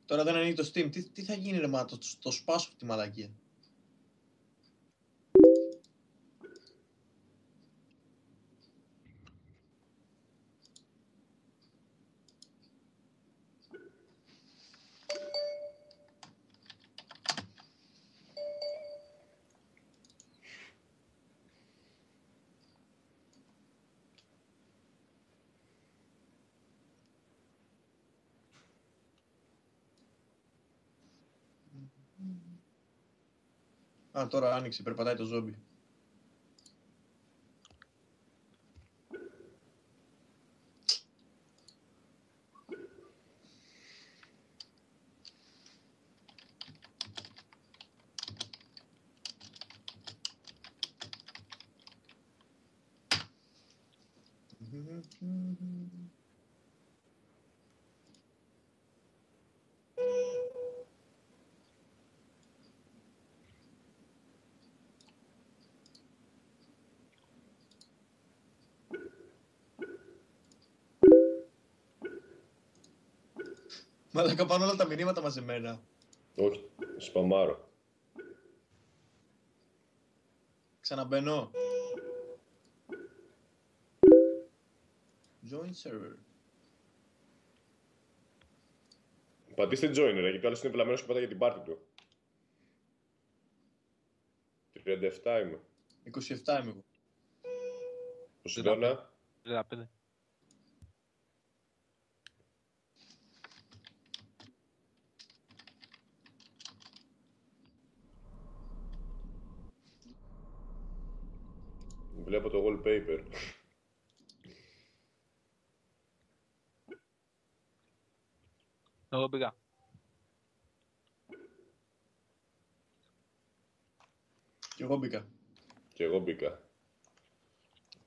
Τώρα δεν ανοίγει το Steam. Τι θα γίνει ρε μα, το σπάσω αυτή τη μαλακία. Α, τώρα άνοιξε, περπατάει το ζόμπι. Μαλάκα πάνε όλα τα μηνύματα μαζεμένα. Όχι, σπαμάρω. Ξαναμπαίνω. Join server. Πατήστε join ρε, γιατί άλλος είναι πελαμένος και πατάει για την πάρτι του. 37 είμαι. 27 είμαι εγώ. Ποσειδώνα. 35. Βλέπω το wallpaper. Εγώ πήγα. Κι εγώ μπήκα. Και εγώ μπήκα.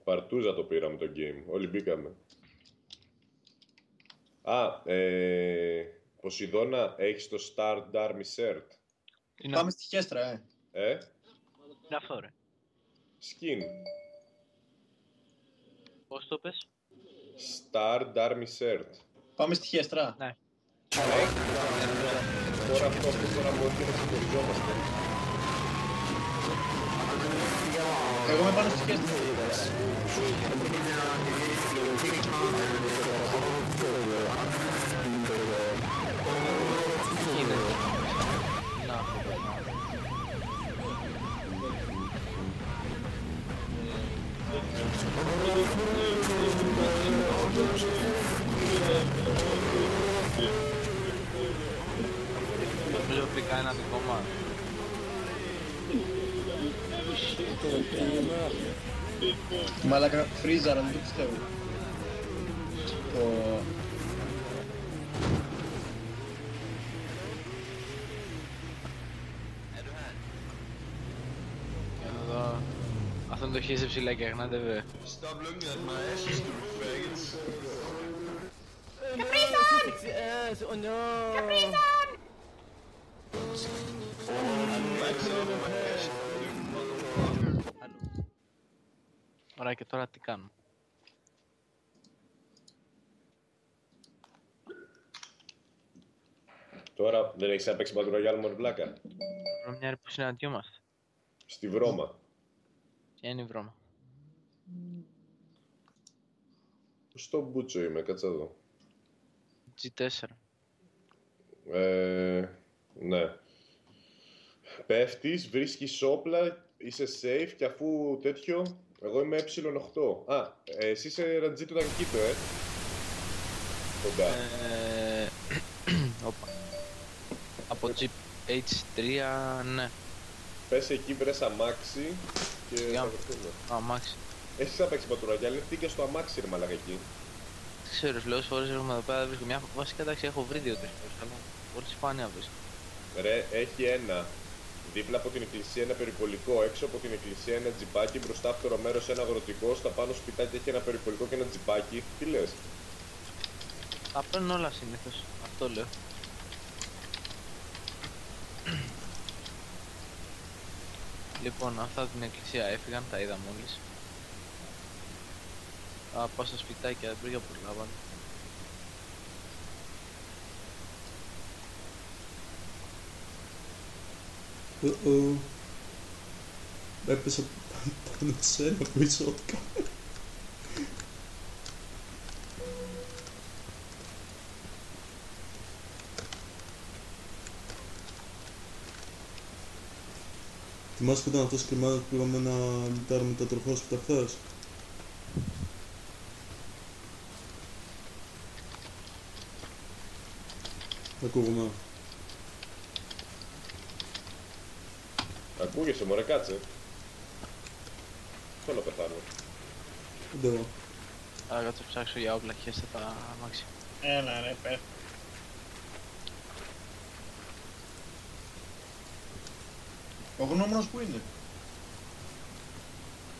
Παρτούζα το πήραμε το game. Όλοι μπήκαμε. Α, Ποσειδώνα, έχεις το Start Army Cert. Πάμε στη χέστρα, Είναι αυτό ρε. Skin. Πώς το πες? Start Army Cert. Πάμε στη χέστρα. Ναι. Τώρα αυτό τώρα μπορεί να ξεχωριζόμαστε. Εγώ είμαι πάνω στη χέστρα. Νομίζω πήγα ένα δικό μας. Μαλάκα φρίζαρα, δεν το πιστεύω. Εδώ... Αυτό είναι το χέσε ψηλά και αγνάτε βέβαια. Oh no! Ωραία, και τώρα τι κάνω? Τώρα δεν έχεις έπαιξει Battle Royale μόνο πλάκα. Βρω μια που συναντιόμαστε. Στη Βρώμα. Ποια είναι η Βρώμα? Στο Μπούτσο είμαι, κάτσε εδώ. G4. Ναι. Πέφτεις, βρίσκεις όπλα, είσαι safe και αφού τέτοιο Εγώ είμαι ε8. Α, εσύ είσαι Ραντζί του Τανκίτο, Κοντά. Όπα. Από H3, ναι. Πες εκεί, βρες αμάξι και Για. θα βρεθούμε. Αμάξι. Εσύ θα παίξεις πατουράκια, αλλά τι και στο αμάξι ρε μαλάκα εκεί. Δεν ξέρω, λέω φορές έρχομαι εδώ πέρα, βρίσκω μια... Βασικά εντάξει έχω βρει 2-3 φορές, αλλά πολύ σπάνια βρίσκω. Ρε, έχει ένα. Δίπλα από την εκκλησία ένα περιπολικό, έξω από την εκκλησία ένα τζιπάκι, μπροστά από το μέρος ένα αγροτικό, στα πάνω σπιτάκι έχει ένα περιπολικό και ένα τζιπάκι. Τι λες? Τα παίρνουν όλα συνήθως, αυτό λέω. Λοιπόν, αυτά την εκκλησία έφυγαν, τα είδα μόλις. Θα πάω στα σπιτάκια, δεν πρέπει να προλάβανε. Έπεσα πάνω σε ένα πισότκα. Θυμάσαι που ήταν αυτός κρυμμένος που πήγαμε να λουτάρουμε τα τροχόσπιτα χθες? Ακούγομαι. Ακούγεσαι μωρέ, κάτσε. Θέλω να πεθάνω. Δεν. Άρα κάτω ψάξω για όπλα, χέστε τα αμάξια. Έλα ρε, πέφτει. Ο γνώμονας που είναι?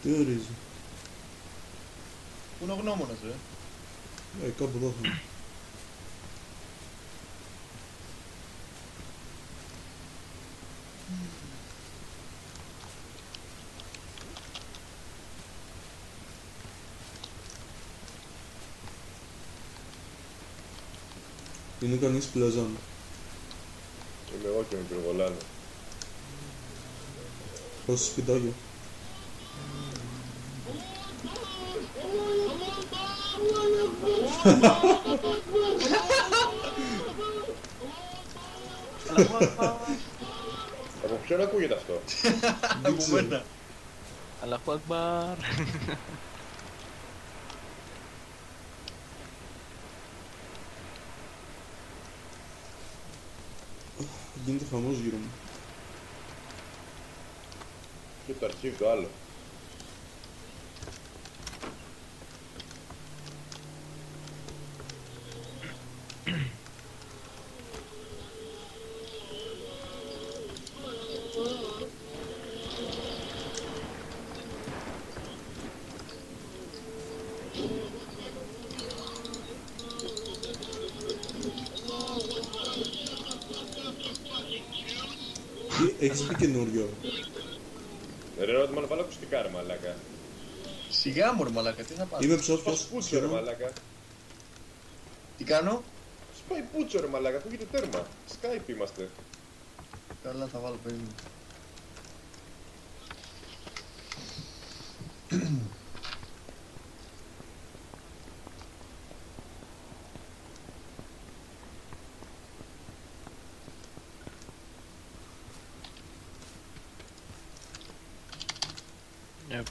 Τι ορίζει? Πού είναι ο γνώμονας ρε? Κάπου εδώ θα είναι. Είναι κανείς πλαζάν. Είμαι εγώ και με πυργολάνε. Πάω στο σπιτάκι. Από ποιον ακούγεται αυτό? Από μένα. Αλάχου Ακμπάρ. Γίνεται χαμός γύρω μου. Και το αρχείο το άλλο. Έχεις πει καινούριο? Ρε ρώτημα να βάλω ακουστικά ρε μαλάκα. Σιγά μου ρε μαλάκα, τι θα πας? Είμαι Σπάει ψόφιος. πούτσο ρε μαλάκα. Τι κάνω? Σπάει πούτσο ρε μαλάκα, ακούγεται τέρμα. Skype είμαστε. Καλά θα βάλω περίμενε.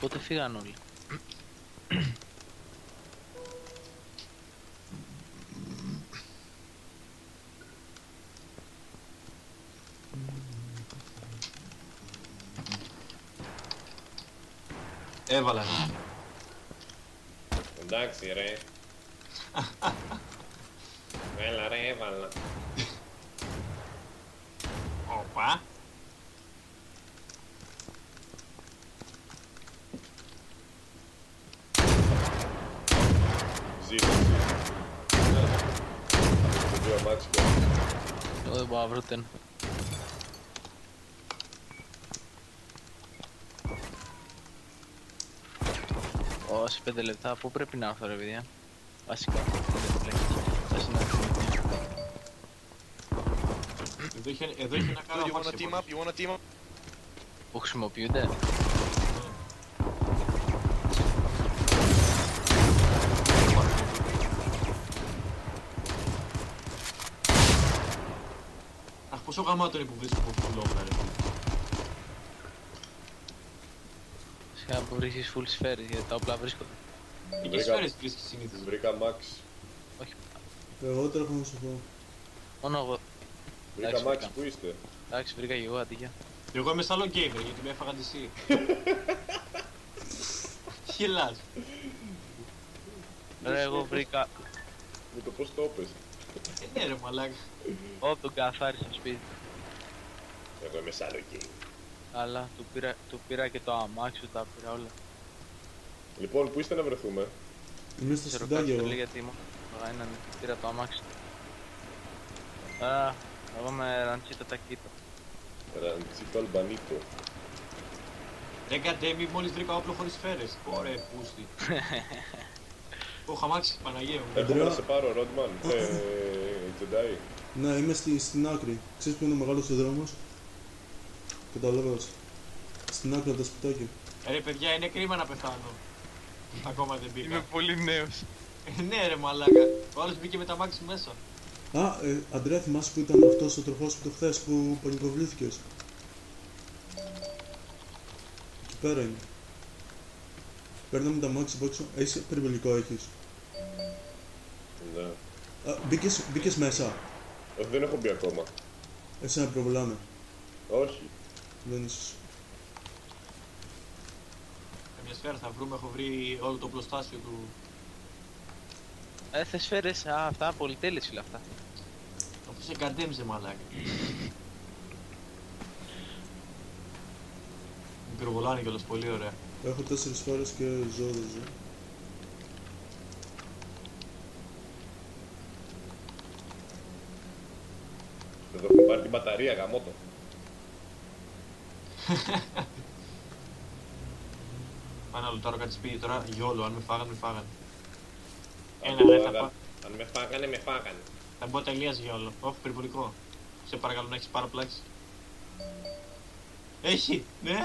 Πότε φύγαν όλοι? Έβαλα. Εντάξει ρε. Έλα ρε, έβαλα. Οπα. Ζήτω. Το δύο αμάξι. Εγώ δεν μπορώ να βρω τένα. Σε 5 λεπτά, πού πρέπει να έρθω ρε παιδιά? Βασικά, θα συναντήσουμε. Εδώ είχε ένα κάρο αμάξι. Που χρησιμοποιούνται. Αχ, πόσο γαμάτο είναι που βρίσκω από πουλόβρα ρε. Είχα που βρίσκεις full σφαίρες γιατί τα όπλα βρίσκονται. Και τις σφαίρες βρίσκεις συνήθως. Βρήκα Max. Όχι, Εγώ τώρα έχω να σου πω. μόνο εγώ. Βρήκα Εντάξει, Max, βρήκα. πού είστε? Εντάξει, βρήκα και εγώ αντίγεια. Εγώ είμαι σαν gamer γιατί με έφαγα DC. Χιλάς. Ρε, εγώ βρήκα. Με το πώς το έπες. Ναι ρε μαλάκα. Τον καθάρισα στο σπίτι. Εγώ είμαι σαν game. Αλλά του πήρα και το αμάξι του, τα πήρα όλα. Λοιπόν, πού είστε να βρεθούμε? Είμαι στο Σε σπιτάκι ρωτάω εγώ. γιατί μου. Έναν πήρα το αμάξι του. Α, εγώ με ραντσίτο τακίτο. Ραντσίτο Αλμπανίτο. Ρε κατέμι, μόλις βρήκα όπλο χωρίς σφαίρες. Ωραία πούστη. Ω χαμάξι, Παναγία μου. Έρχομαι να σε πάρω, Ρόντμαν. Τζεντάι. Ναι, είμαι στην άκρη. Ξέρεις που είναι ο μεγάλος ο δρόμος? Καταλάβας. Στην άκρη από το σπιτάκι. Ρε παιδιά, είναι κρίμα να πεθάνω. Ακόμα δεν μπήκα. πολύ νέος. Ναι ρε μαλάκα. Ο άλλος μπήκε με τα μάξι μέσα. Α, Αντρέα, θυμάσαι που ήταν αυτός ο τροχός που το χθες που πανικοβλήθηκες? Εκεί πέρα είναι. Παίρναμε τα μάξι από έξω. Έχεις περιβολικό, έχεις? Ναι. Α, μπήκες μέσα. Όχι, δεν έχω μπει ακόμα. Εσένα προβολάνε. Όχι. Δεν είσαι. Μια σφαίρα θα βρούμε, έχω βρει όλο το πλωστάσιο του. Θες σφαίρες, αυτά πολυτέλειες φίλε αυτά. Αφού σε καντέμιζε μαλάκα. Μικροβολάνε κιόλας, πολύ ωραία. Έχω 4 φορές και ζω δεν ζω. Εδώ έχω πάρει την μπαταρία, γαμώτο. Πάνε να λουτάρω κάτι σπίτι τώρα, γιόλο, αν με φάγανε, με φάγανε. Αν Ένα με ρε, φάγανε- Αν με φάγανε, με φάγανε. θα μπω τελείας γιόλο. Όχι, περιπολικό. Σε παρακαλώ να έχεις παραπλάξει. Έχει! Ναι!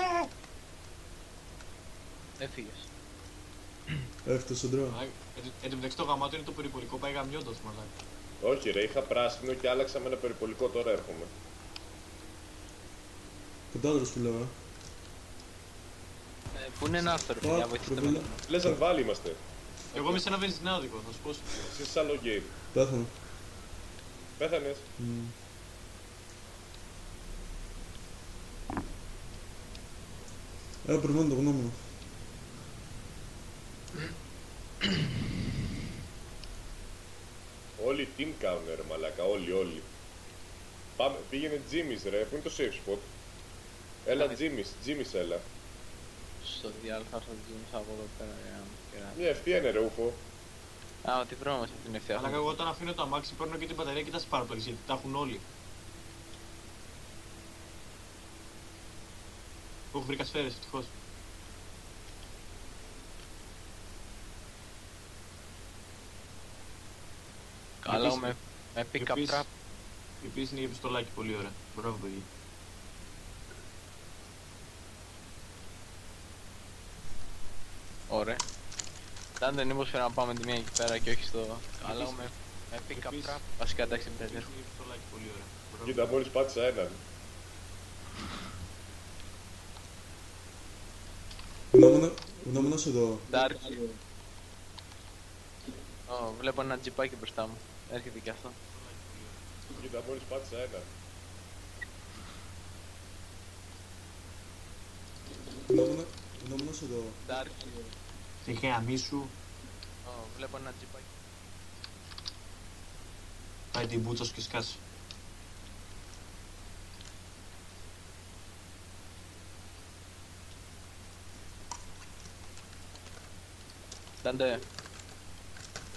Έφυγες. Έφτασε Αντρέα. Εν τω μεταξύ το γαμάτο είναι το περιπολικό, πάει γαμιόντας μαλάκα. Όχι ρε, είχα πράσινο και άλλαξα με ένα περιπολικό, τώρα έρχομαι. Κατάλαβες που λέω, Πού είναι να έρθω ρε παιδιά, βοηθήστε με. Λες αν βάλει είμαστε. Εγώ είμαι σε ένα βενζινάδικο, θα σου πω. Εσύ είσαι άλλο game. Πέθανα. Πέθανες. Περιμένω το γνώμονα. Όλοι team κάνουν ρε μαλάκα, όλοι. Πάμε, πήγαινε Jimmy's ρε, πού είναι το safe spot? Έλα Jimmy's έλα. Στο διάλογο θα έρθω να από εδώ πέρα για να μου κεράσει. Μια ευθεία είναι ρε ούφο. Α, τι βρω μας αυτή την ευθεία. Αλλά εγώ όταν αφήνω το αμάξι παίρνω και την μπαταρία και τα σπάρπλεξ γιατί τα έχουν όλοι. Έχω βρήκα σφαίρες, ευτυχώς. Καλά με pick up trap. Επίσης είναι για πιστολάκι, πολύ ωραία. Μπράβο παιδί. Ωραία. Αν δεν ήμουν να πάμε τη μία εκεί πέρα και όχι στο... Αλλά με pick up Επίσης- trap. Βασικά εντάξει με Επίσης τέτοιο. είναι για πιστολάκι, πολύ ωραία. Μπράβο. Κοίτα, μόλις πάτησα έναν. Γνώμονας εδώ. Dark. Βλέπω ένα τζιπάκι μπροστά μου. Έρχεται και αυτό. Κοίτα, μόλις πάτησα έναν. Γνώμονας εδώ. Dark. Είχε αμίσου, Βλέπω ένα τζιπάκι. πάει την μπούτσος και σκάσει. Ντάντε,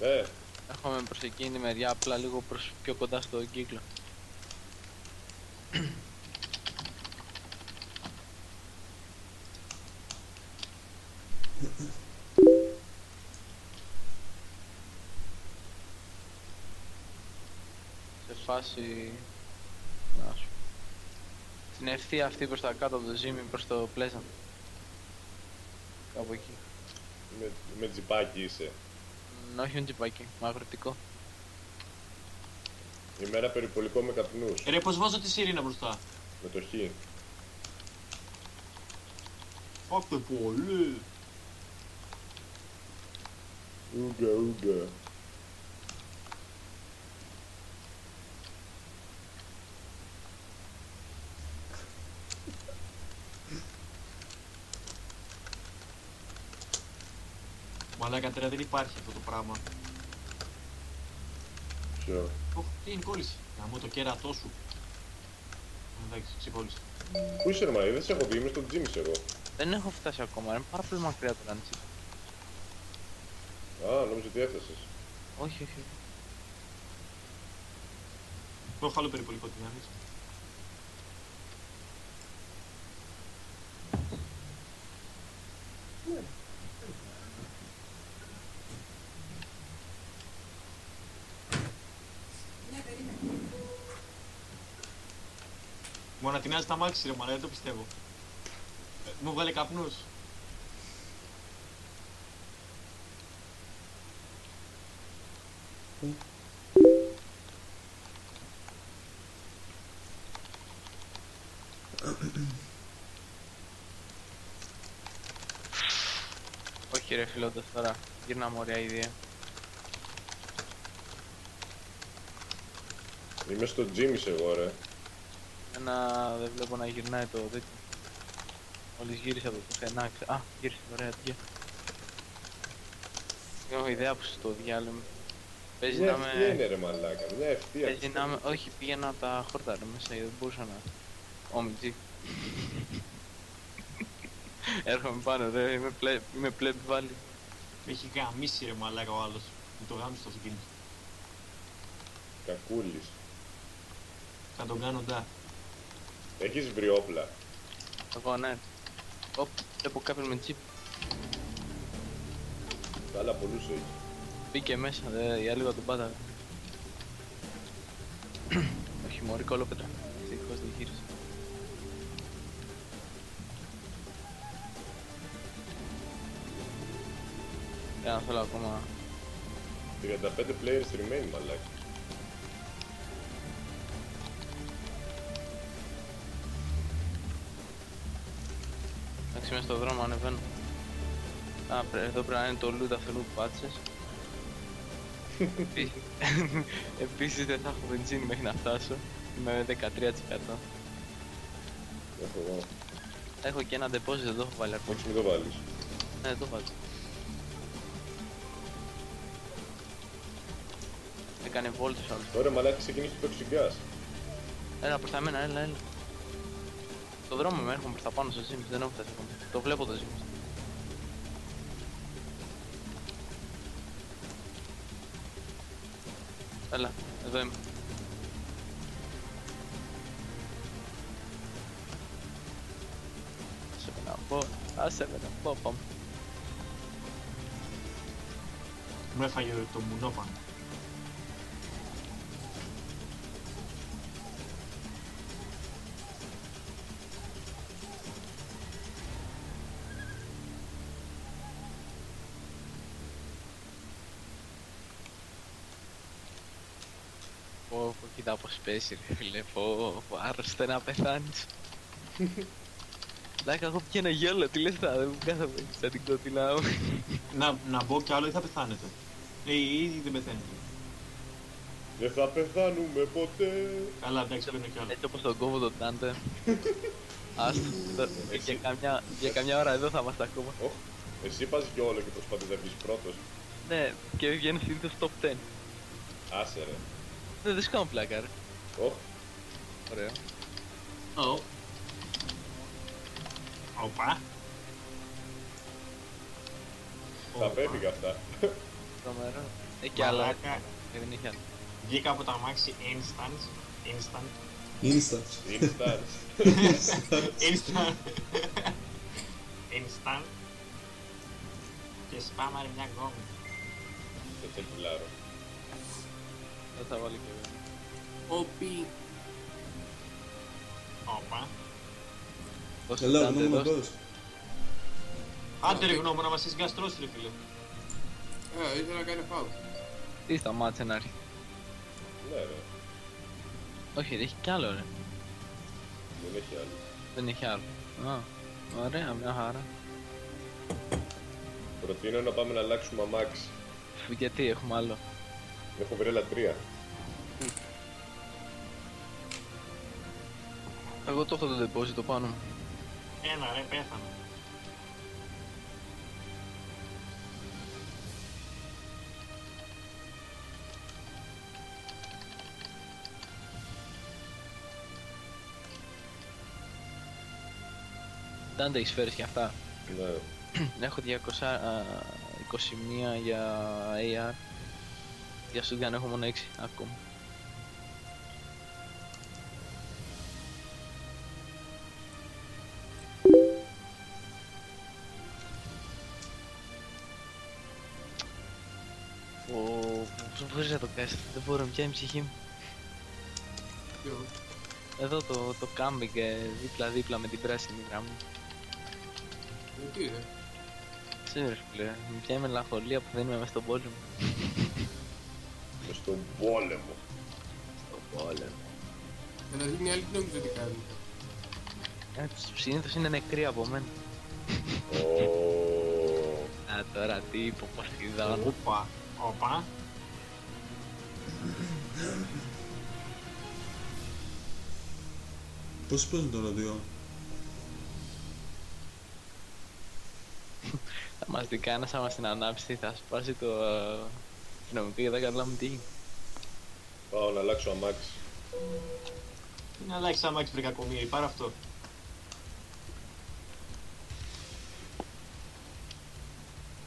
Ναι, έρχομαι προς εκείνη τη μεριά, απλά λίγο προς πιο κοντά στο κύκλο. Σε φάση... Να σου... Στην ευθεία αυτή προς τα κάτω από το ζύμι προς το Pleasant. Κάπου εκεί. με τζιπάκι είσαι. Όχι ένα τζιπάκι, μαγροτικό. Είμαι ένα περιπολικό με καπνούς. Ρε, πώς βάζω τη σιρήνα μπροστά. Με το χ. Πάτε πολύ. Ούγκα. Μαλάκα τώρα δεν υπάρχει αυτό το πράγμα. Ποιο? Ωχ, τι είναι η κόλληση. Να μου το κέρατό σου. Εντάξει, ξεκόλλησε. Πού είσαι ρε μαλάκα, δεν σε έχω δει, είμαι στο gym εγώ. Δεν έχω φτάσει ακόμα, είναι πάρα πολύ μακριά το ράντσι. Α, νόμιζα ότι έφτασες. Όχι, όχι. Το έχω άλλο περιπολικό τι να δεις. Μόνο να τεινάζει τα μάξι ρε μαλά, δεν το πιστεύω. Μου βγάλε καπνούς. Όχι ρε φιλόντας τώρα, γυρνάμε ωραία ίδια. Είμαι στο gym είσαι εγώ ρε. Δεν βλέπω να γυρνάει το τέτοιο. Μόλις γύρισα από το πουθενά, α, γύρισε, ωραία, τι. Έχω ιδέα που στο διάλειμμα. Παίζει Μια να ευθεία με... είναι ρε μαλάκα, μια ευθεία. Παίζει να με... Όχι, πήγαινα από τα χόρτα ρε μέσα, δεν μπορούσα να... Όμιτζι. Έρχομαι πάνω ρε, είμαι πλέμπι βάλει. Με έχει γαμίσει ρε μαλάκα ο άλλος. Μου το γάμισε το αυτοκίνητο. Κακούλης. Θα τον κάνω ντά. Έχεις βρει όπλα. Εγώ ναι. Οπ, βλέπω κάποιον με τσίπ. Καλά πολλούς έχεις. Μπήκε μέσα, για λίγο τον πάταγα. Όχι μωρή κολόπετρα. Ευτυχώς δεν γύρισε. Ένα θέλω ακόμα. 35 players remain μαλάκα. Εντάξει, είμαι στο δρόμο, ανεβαίνω. Α, εδώ πρέπει να είναι το loot αυτού που πάτησες. Επίσης δεν θα έχω βενζίνη μέχρι να φτάσω. Είμαι 13%. Έχω εγώ. Έχω και ένα deposit, δεν το έχω βάλει ακόμα. Όχι μην το βάλεις. Ναι, δεν το βάζω. Έκανε βόλτες άλλος. Ωραία μαλάκα ξεκινήσει το toxic gas. Έλα προς τα μένα, έλα. Στο δρόμο με έρχομαι προς τα πάνω στο Sims, δεν έχω φτάσει ακόμα. Το βλέπω το Sims. Έλα, εδώ είμαι. Άσε με να πω, πάμε. Μου έφαγε το μουνόπαν. Πω, κοίτα πως πέσει ρε φίλε, πω, άρρωστε να πεθάνεις. Λάκα, έχω πιει ένα γέλο, τι λες θα δεν μου κάθομαι, σαν την κότεινά μου. Να μπω κι άλλο ή θα πεθάνετε. Ή δεν πεθαίνετε. Δεν θα πεθάνουμε ποτέ. Καλά, εντάξει, παίρνω κι άλλο. Έτσι όπως τον κόβω τον Τάντε. Άστο, για καμιά ώρα εδώ θα είμαστε ακόμα. Οχ, εσύ πας για όλο και προσπαθείς να βγεις πρώτος. Ναι, και βγαίνει συνήθως top 10. Άσε ρε. Δεν σου κάνω πλάκα ρε. Οχ, Ωραίο. Ω. Οπα. θα πέφυγα αυτά. Τρομερό. Έχει άλλα. Μαλάκα. Δεν έχει άλλα. Βγήκα από τα αμάξι instant. Instant. Instant. Και σπάμαρε μια γκόμη. Και τσεκουλάρω. Δεν θα βάλει και εγώ. Όπι. Όπα. Δώσε Έλα, Τάντε, γνώμη να δώσε. πας. Άντε ρε γνώμη να μας είσαι γκαστρώσει ρε φίλε. Ήθελα να κάνει φάουλ. Τι σταμάτησε να έρθει. Ναι ρε, Όχι, έχει κι άλλο ρε. δεν έχει άλλο. Δεν έχει άλλο. Α, Ωραία, μια χαρά. Προτείνω να πάμε να αλλάξουμε αμάξι. Γιατί έχουμε άλλο. Έχω βρέλα 3. Εγώ το έχω το deposit πάνω μου. Έλα ρε, πέθανα. Ντάντε έχεις φέρεις και αυτά. Ναι. Έχω 221 για AR. Για shotgun έχω μόνο 6 ακόμα. Πώς μπορείς να το κάνεις, δεν μπορώ, πια η ψυχή μου. Ποιο? Εδώ το κάμπινγκ δίπλα-δίπλα με την πράσινη γραμμή. Τι ρε? Σίγουρα φίλε, μου πιάνει μελαγχολία που δεν είμαι μες στον πόλεμο. Μες στον πόλεμο. Στον πόλεμο. Να δείχνει άλλη τι νόμιζε τι κάνει. Συνήθως είναι νεκροί από μένα. Α, τώρα τι είπε, Ποσειδώνα. Οπα, οπα. Πώς παίζουν το ραδιό? Θα μας δει κανένας άμα στην ανάψη, θα σπάσει το δυναμικό και δεν καταλάβουμε τι γίνει. Πάω να αλλάξω αμάξι. Τι να αλλάξεις αμάξι βρε κακομοίρη, πάρε αυτό.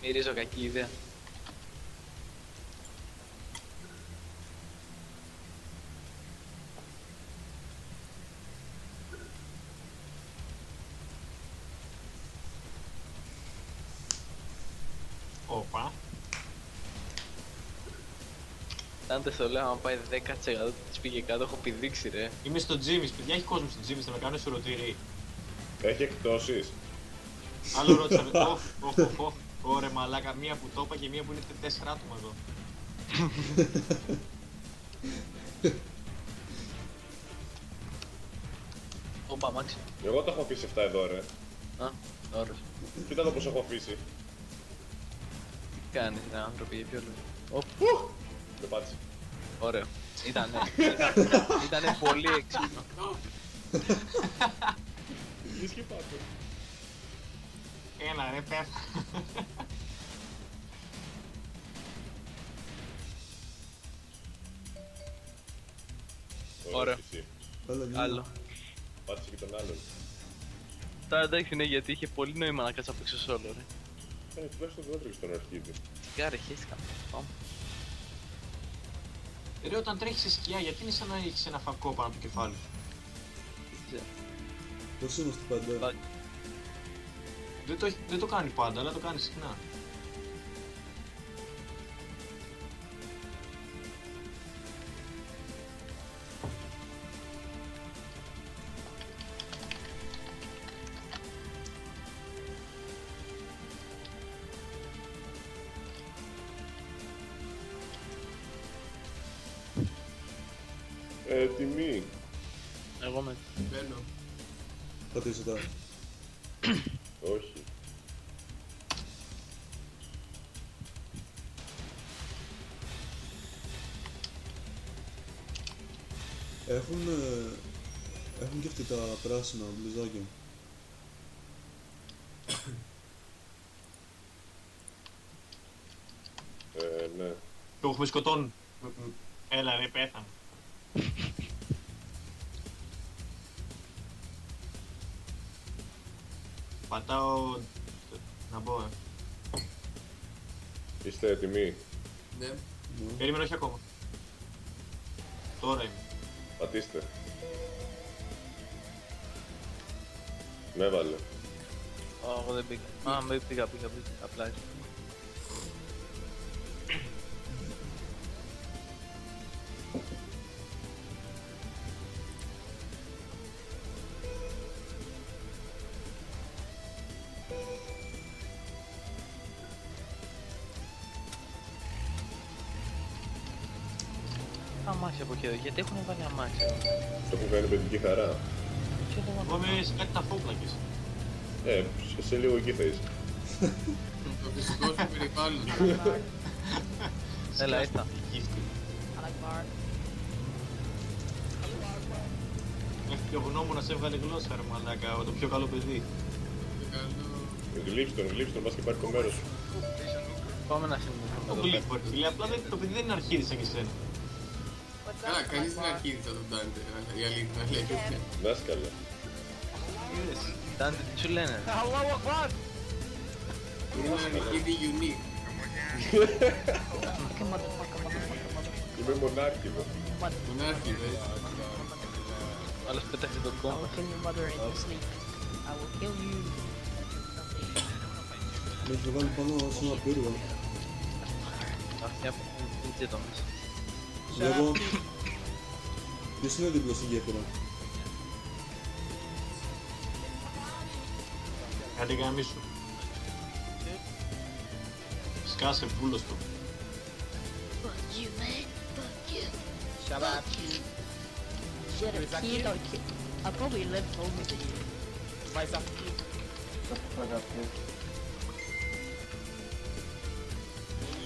Μυρίζω κακή ιδέα. Οπα. Τάντε στο λέω, άμα πάει 10% της πήγε κάτω, έχω πηδήξει ρε. Είμαι στο Jimmy's, παιδιά έχει κόσμο στο Jimmy's, θα με κάνουν σουρωτήρι. Έχει εκπτώσεις. Άλλο ρώτησα, Ωρε μαλάκα, μία που το είπα και μία που είναι 4 άτομα εδώ. Όπα, μάξι. Εγώ το έχω αφήσει αυτά εδώ ρε. Α, ώρες. Κοίτα εδώ πως έχω αφήσει. Τι κάνεις ρε άνθρωποι, για ποιο λόγο. Με πάτησε. Ωραίο. Ήτανε πολύ έξυπνο. Ίσχυε πάτε. Έλα ρε, πέφτα. Ωραίο. Εσύ. Άλλο. Πάτησε και τον άλλον. Τώρα εντάξει είναι γιατί είχε πολύ νόημα να κάτσει απ' έξω solo ρε. Τουλάχιστον δεν έτρεξε τον αρχίδι. Σιγάρε, χέστηκα. Πάμε. Ρε, όταν τρέχεις σε σκιά, γιατί είναι σαν να έχεις ένα φακό πάνω από το κεφάλι. Πώς είμαστε πάντα? Δεν το κάνει πάντα, αλλά το κάνει συχνά. Τιμή. Εγώ με. Μπαίνω. Πατήστε τα. Όχι. Έχουν και αυτοί τα πράσινα μπλουζάκια. Ναι. Το έχουμε σκοτώνει. Έλα ρε, πέθανε. Πατάω... να μπω, Είστε έτοιμοι? Ναι. Περίμενε, όχι ακόμα. Τώρα είμαι. Πατήστε. Με έβαλε. Εγώ δεν πήγα. Α, με πήγα. Απλά έτσι. Αμάξι από εκεί, γιατί έχουν βάλει αμάξι. Το έχουν κάνει παιδική χαρά. Και δεν Εγώ είμαι σε κάτι τα φόκλακες. Σε λίγο εκεί θα είσαι. Το φυσικό σου περιβάλλον. Έλα, ήρθα. Μέχρι και ο γνώμονας έβγαλε γλώσσα ρε μαλάκα, το πιο καλό παιδί. Γλύψτε τον, πας και πάρει το μέρος σου. Πάμε να συνεχίσουμε Το εδώ γλύφω ρε φίλε, απλά το παιδί δεν είναι αρχίδι σαν και εσένα. Καλά, κανείς δεν αρχίδησα τον Dante, η αλήθεια λέγεται. Να είσαι καλά. Είδες. Dante, τι σου λένε. Είναι ένα αρχίδι unique. Είμαι μονάρχηδο. Τον άρχιδο, έτσι. Άλλος πέταξε τον κόμμα. Με έχει βάλει πάνω σε ένα πύργο. Αυτιά που είναι τζέτο μέσα. Βλέπω... Ποιος είναι δίπλα στη γέφυρα? Κάντε γαμίσου. Σκάσε πούλος του. Shut up. Shut up, kid. I'll probably live over the years. Mas aqui.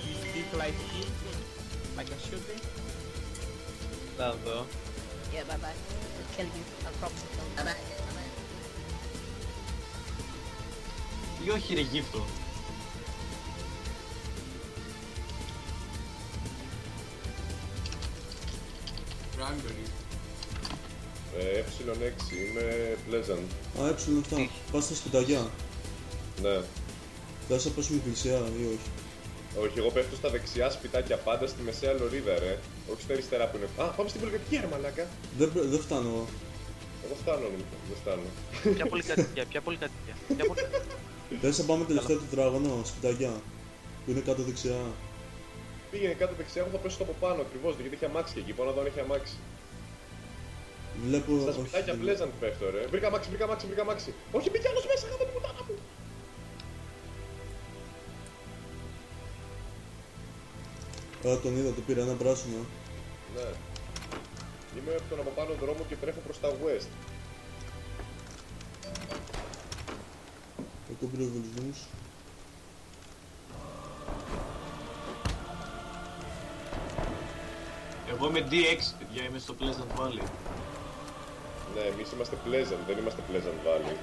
You speak like kid, like a sugar. Θα δω. Yeah, bye bye. I'll kill you. I'll probably kill you. Bye bye. Ή όχι ρε γύφτο. Cranberry. Ε6, είμαι Pleasant. Α, ε7. Πας στα σπιταγιά. Ναι. Θα σε πας στην εκκλησιά ή όχι? Όχι, εγώ πέφτω στα δεξιά σπιτάκια πάντα στη μεσαία λωρίδα, ρε. Όχι στα αριστερά που είναι. Α, πάμε στην πολυκατοικία, ρε μαλάκα. Δεν φτάνω εγώ. Εγώ φτάνω, νομίζω. Δεν φτάνω. Ποια πολυκατοικία, ποια πολυκατοικία. Θες να πάμε τελευταίο τετράγωνο, σπιταγιά. Που είναι κάτω δεξιά. Πήγαινε κάτω δεξιά, εγώ θα πέσω στο από πάνω ακριβώς, γιατί έχει αμάξι και εκεί. Πάω να δω αν έχει αμάξι. Βλέπω... Στα όχι, σπιτάκια δεν- Pleasant πέφτω, ρε. Βρήκα αμάξι, βρήκα αμάξι. Όχι, μπήκε άλλος μέσα, γάμο την πουτάνα μου. Α, τον είδα, το πήρα, ένα πράσινο. Ναι. Είμαι από τον από πάνω δρόμο και τρέχω προς τα west. Έχω πυροβολισμούς. Εγώ είμαι D6 παιδιά, είμαι στο Pleasant Valley. Ναι, εμείς είμαστε Pleasant, δεν είμαστε Pleasant Valley.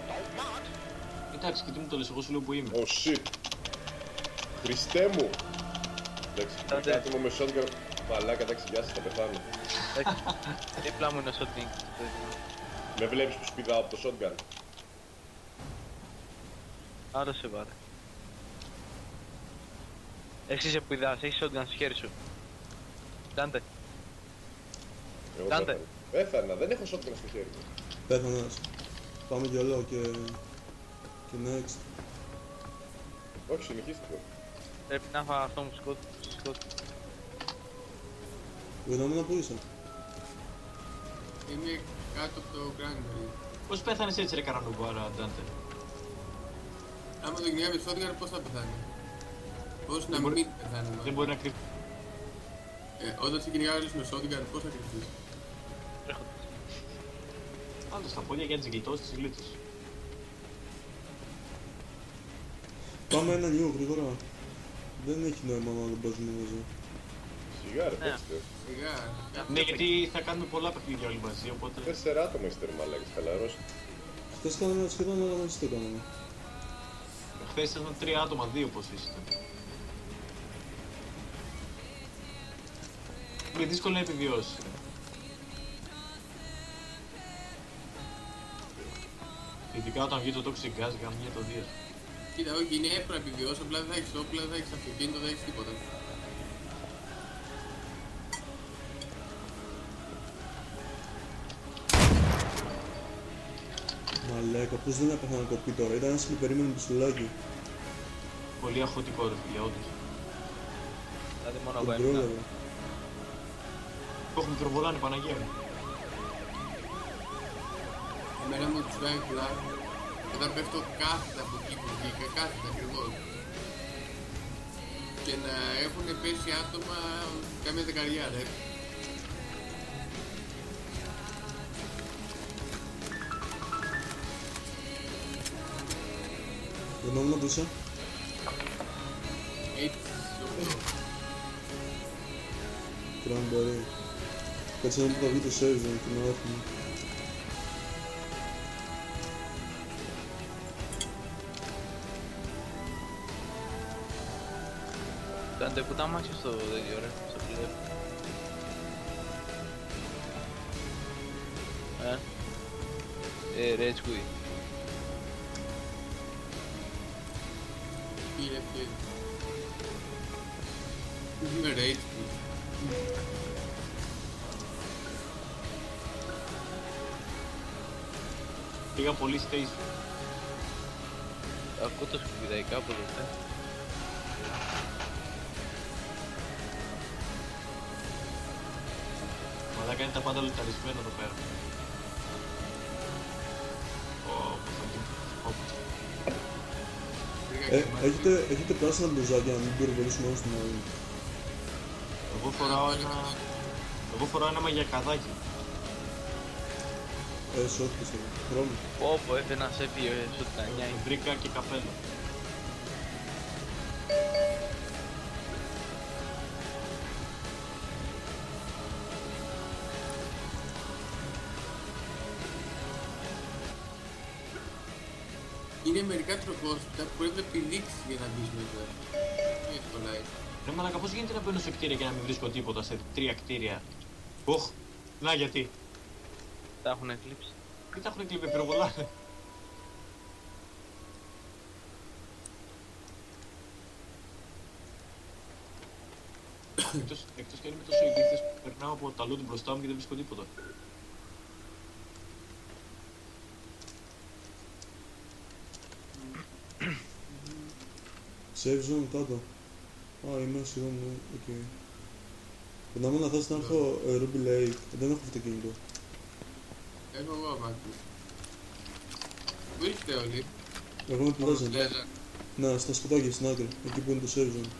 Εντάξει και τι μου το λες, εγώ σου λέω που είμαι. Oh shit. Χριστέ μου. Εντάξει, Άντε. κάτι μου με shotgun. Μαλάκα, εντάξει, γεια σας, θα πεθάνω. Δίπλα μου είναι ο shooting. Με βλέπεις που σπηδάω από το shotgun. Άρα σε πάρε. Εσύ είσαι που ειδάς, έχεις shotgun στο χέρι σου. Dante. Εγώ Κάντε. πέθανα. Πέθανα, δεν έχω shotgun στο χέρι μου. Πέθανας. Πάμε γυαλό και... και next. Όχι, συνεχίστε το. Πρέπει να φάω αυτό μου σκότ. Γνώμονα που είσαι. Είμαι κάτω από το Cranberry. Πώς πέθανες έτσι ρε καρανομπάρα, Dante. Άμα το κυνηγάει με shotgun, πώς θα πεθάνει? Πώς να μπορεί- μην πεθάνει? Δεν μάλλον. μπορεί να κρύβει. Όταν σε κυνηγάει άλλος με shotgun, πώς θα κρυφτείς? Πάντα στα πόδια για να τις γλιτώσεις, τις γλίτωσες. Πάμε ένα νιου γρήγορα. Δεν έχει νόημα να τον παίζουμε μαζί. Σιγά ρε, Ναι. παίξτε. Σιγά. Ναι, γιατί θα κάνουμε πολλά παιχνίδια όλοι μαζί, οπότε... 4 άτομα είστε ρε μαλάκες, χαλαρός. Χθες κάναμε σχεδόν όλα μαζί το κάναμε. Χθες ήσασταν 3 άτομα, 2 πως είστε. Είναι δύσκολο να επιβιώσεις. Ειδικά όταν βγει το toxic gas, γαμιά το δίας. Κοίτα, όχι, είναι εύκολο να επιβιώσεις, απλά δεν θα έχεις όπλα, δεν θα έχεις αυτοκίνητο, δεν θα έχεις τίποτα. Μαλάκα, πώς δεν έπαθα να κοπεί τώρα. Ήταν ένας που περίμενε πιστολάκι. Πολύ αχωτικό ρε φίλε, όντως. Δηλαδή μόνο εγώ Τον έμεινα. πρόλαβα. Το έχουν μικροβολάνει, Παναγία μου. Εμένα μου τους κάνει πολλά. Όταν πέφτω κάθετα από εκεί που βγήκα, κάθετα ακριβώς. Και να έχουν πέσει άτομα κάμια δεκαριά, ρε. Φαινόμενο πίσω. Έτσι, στο Cranberry. Κάτσε να μου θα βγει το save zone και να έρθουμε. Κάντε που τα μάξι στο τέτοιο ρε, στο πλέον. Rage Quit. Κύριε, είμαι rage. Πήγα πολύ stage. Ακούω το σκουπιδάκι κάπου εδώ. Μαλάκα είναι τα πάντα λουταρισμένα εδώ πέρα. Έχετε πράσινα μπλουζάκια να μην πυροβολήσουμε όλους την άλλη. Εγώ φοράω ένα μαγιακαδάκι. Σωτ πιστεύω. Χρώμη. Πω, έφερε ένα σέφι στο τανιά. Βρήκα και καπέλο. Είναι μερικά τροχόσπιτα που πρέπει να πηδήξεις για να μπεις μέσα. Δεν εύκολα. Ρε μαλάκα, πώς γίνεται να μπαίνω σε κτίρια και να μην βρίσκω τίποτα σε 3 κτίρια. Οχ, να γιατί. Τα έχουν εκλείψει. Τι τα έχουν εκλείψει, πυροβολάνε. Εκτός και αν είμαι τόσο ηλίθιος που περνάω από τα loot μπροστά μου και δεν βρίσκω τίποτα. Save zone κάτω. Α, είμαι σχεδόν, οκ. Περνάμε να θες να έχω Ruby Lake, δεν έχω αυτοκίνητο. Έχω εγώ μάτι. Πού είστε όλοι? Εγώ είμαι Pleasant. Pleasant. Ναι, στα σκοτάκια στην άκρη, εκεί που είναι το save zone.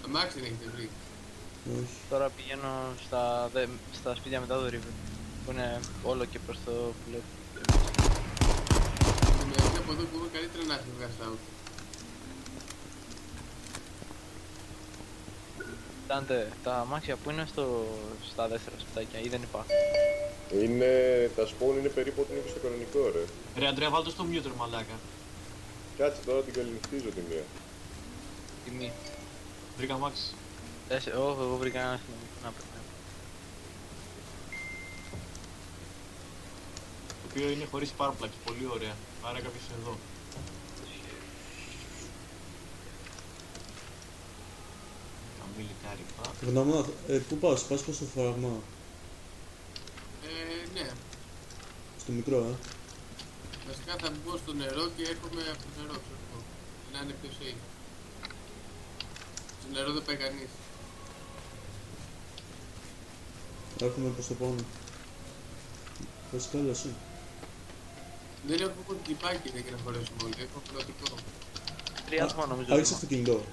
Αμάξι δεν έχετε βρει. Όχι. Τώρα πηγαίνω στα σπίτια μετά το river. Που είναι όλο και προς το που Με από εδώ που είμαι καλύτερα να έχει βγάσει out. Κάντε, τα αμάξια που είναι στα δεύτερα σπιτάκια ή δεν υπάρχουν. Είναι... τα spawn είναι περίπου ό,τι είναι στο κανονικό ρε. Ρε Αντρέα, βάλ' το στο mute ρε μαλάκα. Κάτσε τώρα την καληνυχτίζω τη μία. Τιμή. Βρήκα αμάξι. Όχι, εγώ βρήκα ένα αστυνομικό να περνάει. Το οποίο είναι χωρίς πάρπλακι, πολύ ωραία. Άρα κάποιος είναι εδώ. Καμίλικάρι, Περνάμε να... πού πας προς το φραγμά. Ναι. Στο μικρό, Βασικά θα μπω στο νερό και έρχομαι από το νερό, ξέρω εγώ. Να είναι πιο safe. Στο νερό δεν πάει κανείς. Έρχομαι προς το πάνω. Βασικά έλα εσύ. Δεν έχω κοντυπάκι για να χωρέσουμε όλοι, έχω πλωτικό. 3 άτομα νομίζω. Άρχισε αυτοκίνητο.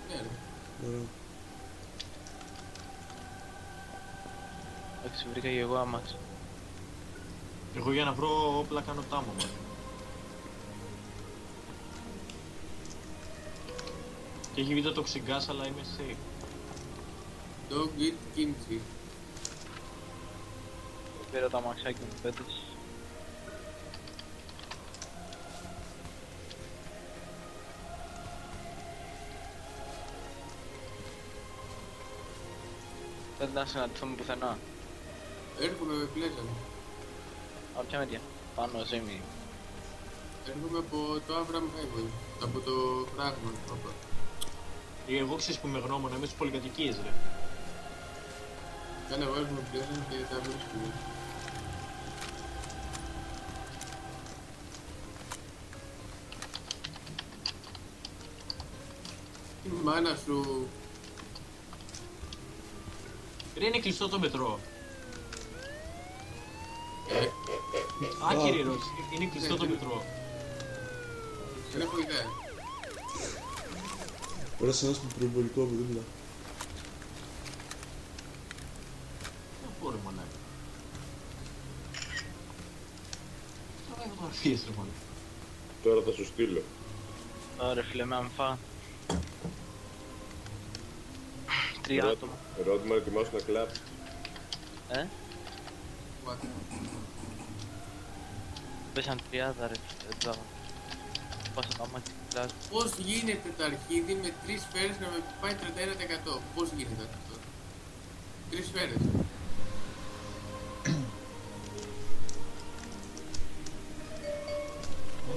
Ναι ρε. Ωραία. Εντάξει, βρήκα και εγώ αμάξι. Εγώ για να βρω όπλα κάνω τάμο μας. Και έχει βίντεο το ξυγκάς αλλά είμαι safe. Dog eat kimchi. Πήρα τα αμαξάκι μου πέτες. Δεν να συναντηθούμε πουθενά. Έρχομαι με Pleasant. Από ποια μεριά? Πάνω ζήμι. Έρχομαι από το Avram Highway. Από το Fragment. Εγώ ξέρεις που είμαι γνώμων, είμαι στις πολυκατοικίες ρε. Κάνε εγώ έρχομαι Pleasant και τα βρίσκουμε. Η μάνα σου. Ρε είναι κλειστό το μετρό. Άκυρη ερώτηση, είναι κλειστό το μετρό. Δεν έχω ιδέα. Πέρασε ένας πυροβολικό από δίπλα. Δεν πω ρε μαλάκα. Τώρα έχω το αρφίες ρε μαλάκα. Τώρα θα σου στείλω. Ωραία φίλε, με αμφά. 3 άτομα. Ερώτημα, ετοιμάσου να κλάψει. What? Πέσαν 30 ρε, εδώ. Πάσα τα μάτια του κλάδου. Πώς γίνεται το αρχίδι με 3 σφαίρες να με πάει 31%? Πώς γίνεται αυτό? 3 σφαίρες.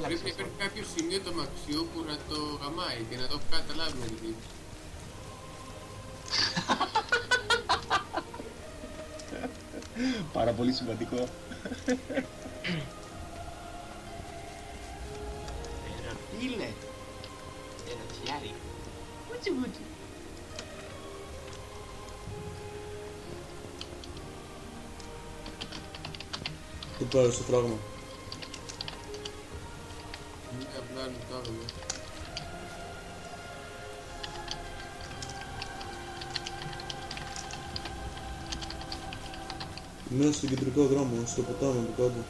Πρέπει να υπάρχει κάποιο σημείο του αμαξιού που να το γαμάει και να το καταλάβει με την Πάρα πολύ σημαντικό. Φίλε. Ένα τσιάρι. Ούτσι ούτσι. Τι πάει στο φράγμα. Είναι απλά λεπτάβολο. Μέσα στον κεντρικό δρόμο, στο ποτάμι από κάτω.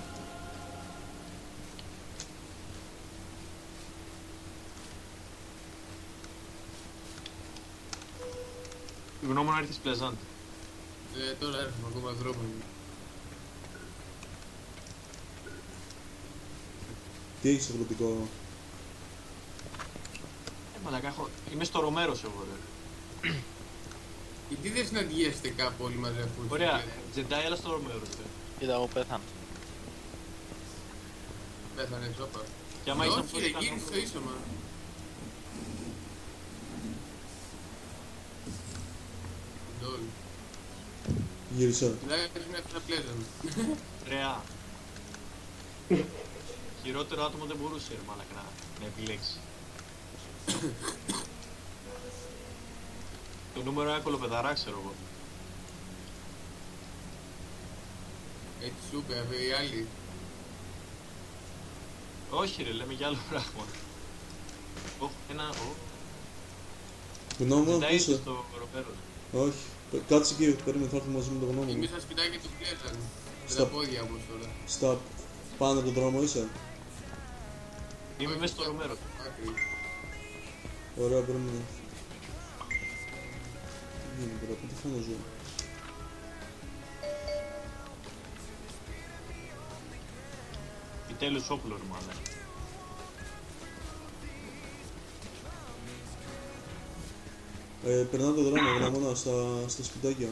Γνώμη να έρθεις Πλεζάντ. Τώρα έρχομαι ακόμα δρόμο. Τι έχεις αγροτικό? Μαλάκα, είμαι στο Ρομέρος εγώ ρε. Γιατί δεν συναντιέστε κάπου όλοι μαζί αφού... Ωραία, Τζεντάι, έλα στο Ρομέρος ρε. Κοίτα, εγώ πέθανα. Πέθανε όπα. Και άμα είσαι Όχι ρε, γύρισε στο ίσωμα. Ντόλ. Γύρισα. Τουλάχιστον είναι αυτά πλέζαν. Ρεά. Χειρότερο άτομο δεν μπορούσε ρε μαλάκα να επιλέξει. Το νούμερο ένα κολοπεδαρά ξέρω εγώ. Έτσι σου είπε, οι άλλοι. Όχι ρε, λέμε για άλλο πράγμα. Ένα... Γνώμονα, πού Τζεντάι είσαι? στο Ρομέρος. Όχι. Κάτσε εκεί, περίμενε, θα έρθω μαζί με το γνώμονα. Εμείς στα σπιτάκια τους πλέζαν. Με Στα- τα πόδια όμως τώρα. Στα πάνω από τον δρόμο είσαι? Είμαι μέσα στο Ρομέρο. Άκρη. Ωραία, περίμενε. Τι γίνεται τώρα, πού τη φάνω ζω? Επιτέλους όπλο ρε μαλάκα. Περνάω τον δρόμο, γνώμονα, στα σπιτάκια.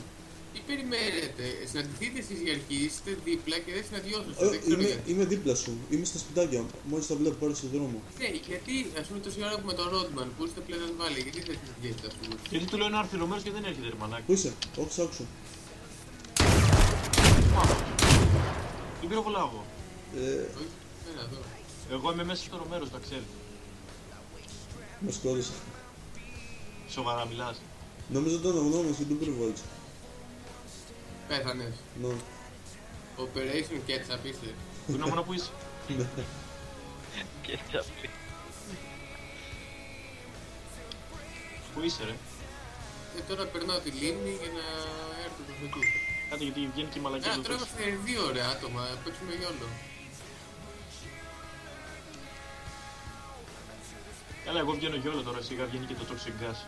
Τι περιμένετε, συναντηθείτε εσείς οι αρχείς, είστε δίπλα και δεν συναντιόσαστε. Δεν ξέρω Είμαι, γιατί. είμαι δίπλα σου, είμαι στα σπιτάκια. Μόλις τα βλέπω πάρω στον δρόμο. Ναι, γιατί ας πούμε τόση ώρα που με τον Ρότμαν που είστε πλέον βάλει, γιατί δεν συναντιέστε ας πούμε. Γιατί του λέω να έρθει Ρομέρος και δεν έρχεται ρε μαλάκα. Πού είσαι? Όχι, σ' άκουσα. Δεν πυροβολάω εγώ. Όχι, ένα εδώ. Εγώ είμαι μέσα στο Ρομέρος, τα ξέρει. Με σκότωσε. Σοβαρά μιλάς. Νομίζω ότι ήταν αγνώμος και τον πυροβόλησα. Πέθανες. Ναι. Operation Ketchup είσαι. Γνώμονα που είσαι. Και τσαπλή. Πού είσαι ρε. Τώρα περνάω τη λίμνη για να έρθω προς εκεί. Κάτι γιατί βγαίνει και η μαλακία Α, του τώρα τόσο. είμαστε δύο ωραία άτομα, παίξουμε γιόλο. Καλά, εγώ βγαίνω γιόλο τώρα, σιγά βγαίνει και το toxic gas.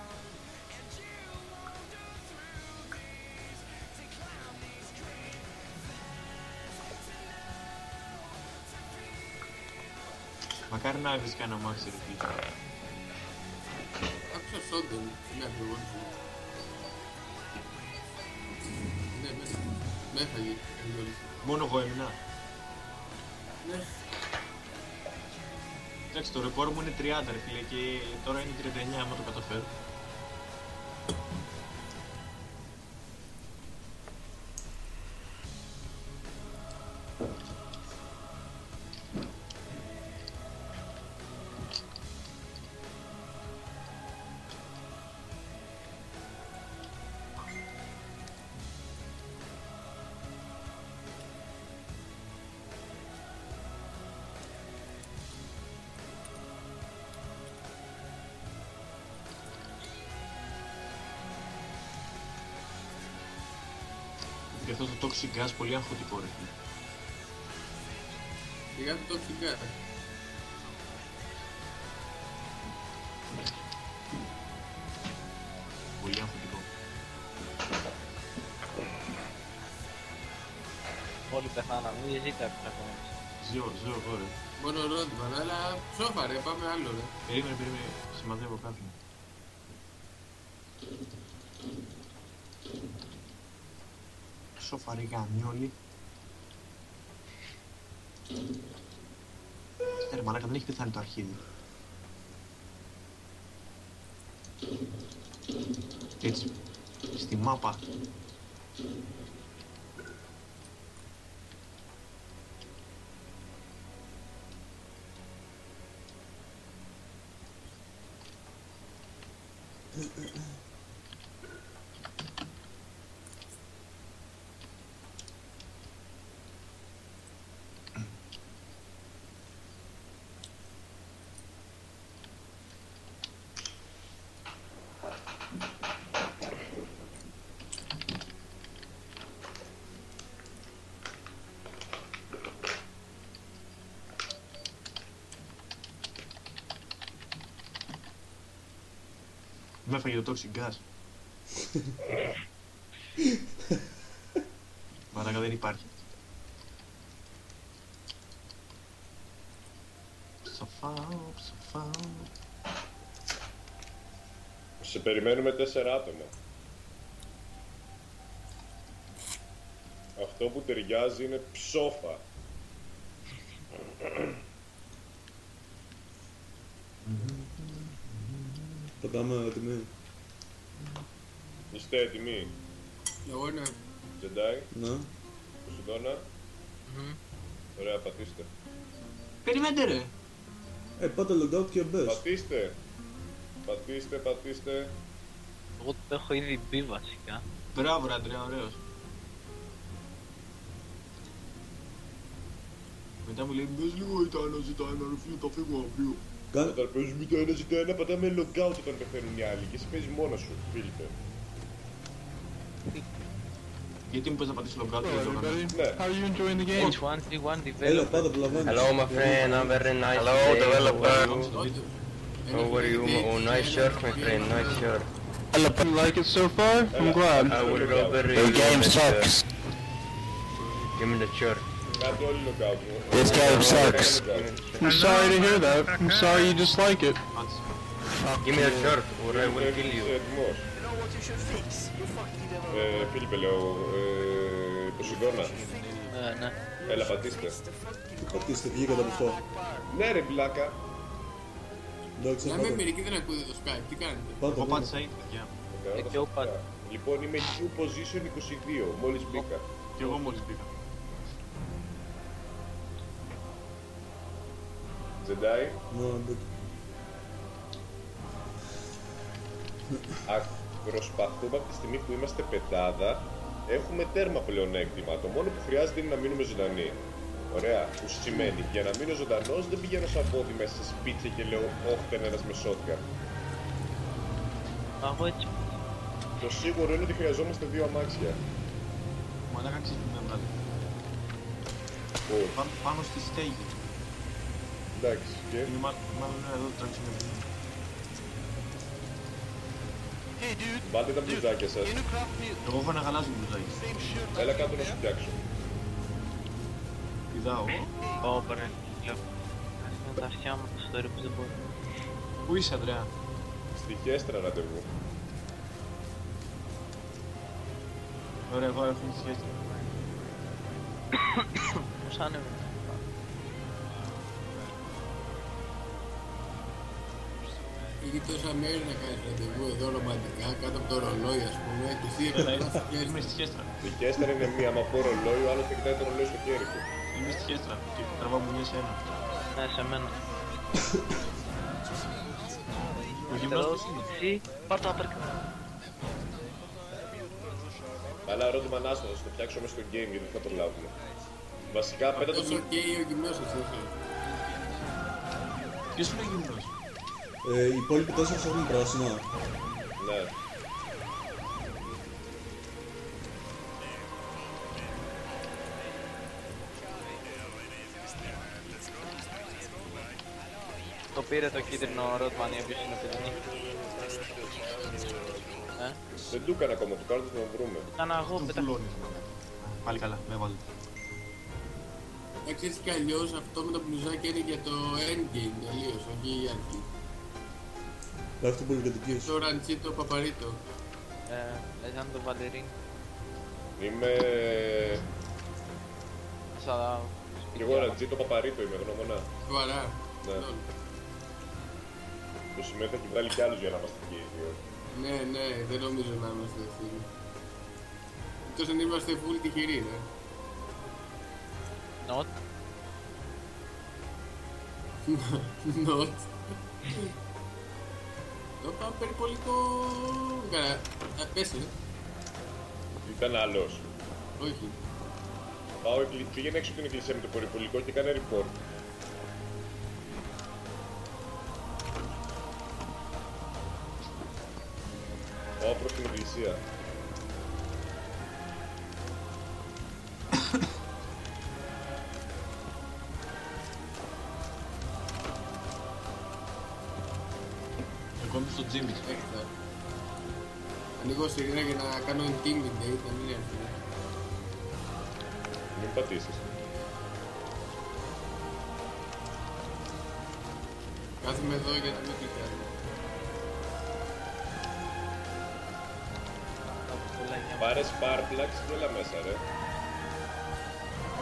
Μακάρι να έβρισκα ένα μάξι ρε φίλε. Άκουσα Σόντεν, είναι ακριβώς. Ναι, με έφαγε. Μόνο εγώ έμεινα. Ναι. Εντάξει, το ρεκόρ μου είναι 30 ρε φίλε και τώρα είναι 39 άμα το καταφέρω. Και αυτό το toxic gas πολύ αγχωτικό ρε φίλε. Σιγά το τοξικά. Όλοι πεθάναμε, ή ζει κάποιος ακόμα. Ζω εγώ ρε. Μόνο Ρόντμαν, αλλά ψόφα ρε, πάμε άλλο ρε. Περίμενε, σημαδεύω κάτι. Ψόφα ρε γαμιόλι. Ρε μαλάκα, δεν έχει πεθάνει το αρχίδι. Έτσι, στη μάπα. Με έφαγε το toxic gas. Μαλάκα δεν υπάρχει. Ψοφάω. Σε περιμένουμε 4 άτομα. Αυτό που ταιριάζει είναι ψόφα. Πατάμε έτοιμοι. Είστε έτοιμοι? Εγώ ναι. Τζεντάι, Ναι. Ποσειδώνα. Ωραία, πατήστε. Περιμένετε ρε. Πάτε logout και μπες. Πατήστε. Εγώ το έχω ήδη μπει βασικά. Μπράβο ρε Αντρέα, ωραίος. Μετά μου λέει μπες λίγο ήταν, ζητάει ένα ρε φίλε, θα φύγω αύριο. Όταν παίζουμε το 1-1 πατάμε logout όταν πεθαίνουν οι άλλοι και εσύ παίζεις μόνος σου, Φίλιππε. Γιατί μου πες να πατήσεις logout και δεν το έκανα. Ναι. How are you enjoying the game? H1T1 Έλα, developer. πάντα προλαβαίνεις. Hello, my friend. I'm very nice. Hello, today. developer. How are you? Oh, nice shirt, my friend. Nice shirt. You like it so far? I'm glad. I will robbery. The game sucks. Give me the shirt. Κάντε όλοι logout μου. This game sucks. I'm sorry to hear that. I'm sorry you dislike it. Give me the shirt, or I will kill you. Έτοιμος. Φίλιππε λέω, Ποσειδώνα. Ναι. Έλα πατήστε. Τι πατήστε, βγήκατε από αυτό. Ναι ρε μπλάκα. Εντάξει, Να με πάτε. μερικοί δεν ακούτε το Skype, τι κάνετε. Πάτε, Εγώ πάτε. πάτησα ήδη, παιδιά. Και ο Πατ. Λοιπόν είμαι Q position 22, μόλις μπήκα. Και εγώ μόλις πήγα. Τζεντάι. Ναι, εντάξει. Προσπαθούμε από τη στιγμή που είμαστε πεντάδα, έχουμε τέρμα πλεονέκτημα. Το μόνο που χρειάζεται είναι να μείνουμε ζωντανοί. Ωραία, που σημαίνει για να μείνω ζωντανός δεν πηγαίνω σαν πόδι μέσα σε σπίτια και λέω όχι ένας με shotgun. Εγώ έτσι. Το σίγουρο είναι ότι χρειαζόμαστε 2 αμάξια. Μαλάκα ξέρεις που με έβγαλε. Πού? Πάνω στη στέγη. Εντάξει, και Είναι μάλλον είναι εδώ το τραξιμεύει. βάλτε τα μπλουζάκια σας. Εγώ έχω ένα γαλάζιο μπλουζάκι. Έλα κάτω να σου φτιάξω. Πηδάω. Όπερε. Με τα αυτιά μου στο ιστορίο που δεν μπορώ. Πού είσαι Ανδρέα? Στη Χέστρα ραντεβού. Ωραία, εγώ έχω τη σχέση. Πώς άνεβε. Έχει τόσα μέρη να κάνεις ραντεβού εδώ ρομαντικά, κάτω από το ρολόι ας πούμε, και εσύ Είμαι στη Χέστρα. Η Χέστρα είναι μία, άμα πω ρολόι, ο άλλος θα κοιτάει το ρολόι στο χέρι του. Είμαι στη Χέστρα και τραβάω μου σε ένα. Ναι, σε μένα. Ο γυμνός πώς είναι? Εσύ, πάρ' το uppercut. Αλλά ερώτημα άστο, θα το φτιάξω μέσα στο game γιατί δεν θα προλάβουμε. Βασικά πέτα το Τόσο και ο γυμνός εσύ. Ποιος είναι ο γυμνός? Οι υπόλοιποι 4 έχουν πράσινα. Ναι. Το πήρε το κίτρινο Rodman ή όποιος είναι παιδί. Δεν του έκανα ακόμα, του κάνω να τον βρούμε. Κάνα εγώ Τον πέτα. φουλώνεις. Πάλι καλά, με έβαλε. Εντάξει, έτσι κι αλλιώς αυτό με το μπλουζάκι είναι για το endgame τελείως, όχι η αρχή. Γράφει το πολυκατοικίες. Το Ραντσίτο Παπαρίτο. Ήταν το Βαλερίν. Είμαι... Σαν... Κι εγώ Ραντζίτο Παπαρίτο είμαι, γνώμονα. Σοβαρά. Ναι. Το σημείο θα έχει βγάλει κι άλλους για να είμαστε και οι δύο. Ναι, ναι, δεν νομίζω να είμαστε ευθύνοι. Εκτός αν είμαστε full τυχεροί, ναι. Not. Not. Το πάω περιπολικό... Καλά, πέσε. Ήταν άλλος. Όχι. Πάω, πήγαινε έξω από την εκκλησία με το περιπολικό και κάνε report. Πάω προς την εκκλησία. Εγώ είμαι στο Jimmy. Έχετε. Ανοίγω σιρήνα για να κάνω intimidate, να μην έρθει. Μην πατήσεις. Κάθομαι εδώ για να μην κλικάρει. Πάρε Sparplax και έλα μέσα ρε.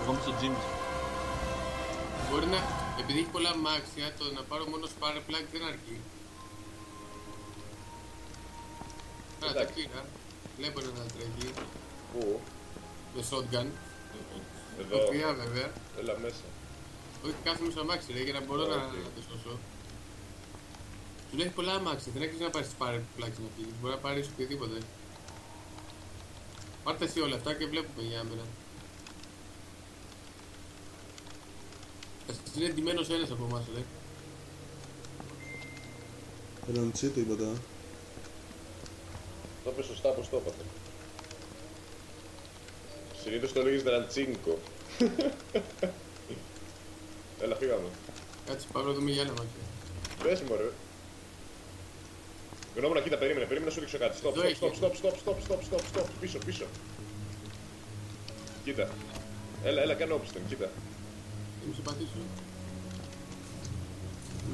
Εγώ είμαι στο Jimmy. Μπορεί να, επειδή έχει πολλά μάξια, το να πάρω μόνο Spark Plug δεν αρκεί. Άρα τα πήρα. Βλέπω να τρέχει. Πού? Με shotgun. Εδώ. Τοπία βέβαια. Έλα μέσα. Όχι, κάθομαι στο αμάξι ρε, για να μπορώ να το σώσω. Του λέει πολλά αμάξια, δεν έχεις να πάρεις Spark Plug να φύγεις. Μπορεί να πάρεις οτιδήποτε. Πάρτε εσύ όλα αυτά και βλέπουμε για άμενα. Είναι εντυμένος ένας από εμάς, ρε. Ραντσίτο είπατε. Το είπες σωστά, πως το είπατε. Συνήθως το λέγεις Ραντσίνκο. Έλα, φύγαμε. Κάτσε, πάμε να δούμε για άλλα μάτια. Πες μου, ρε. Γνώμονα, κοίτα, περίμενε να σου ρίξω κάτι. Stop, πίσω. Κοίτα. Έλα, κάνω όπισθεν, κοίτα. Θα μου σε πατήσω.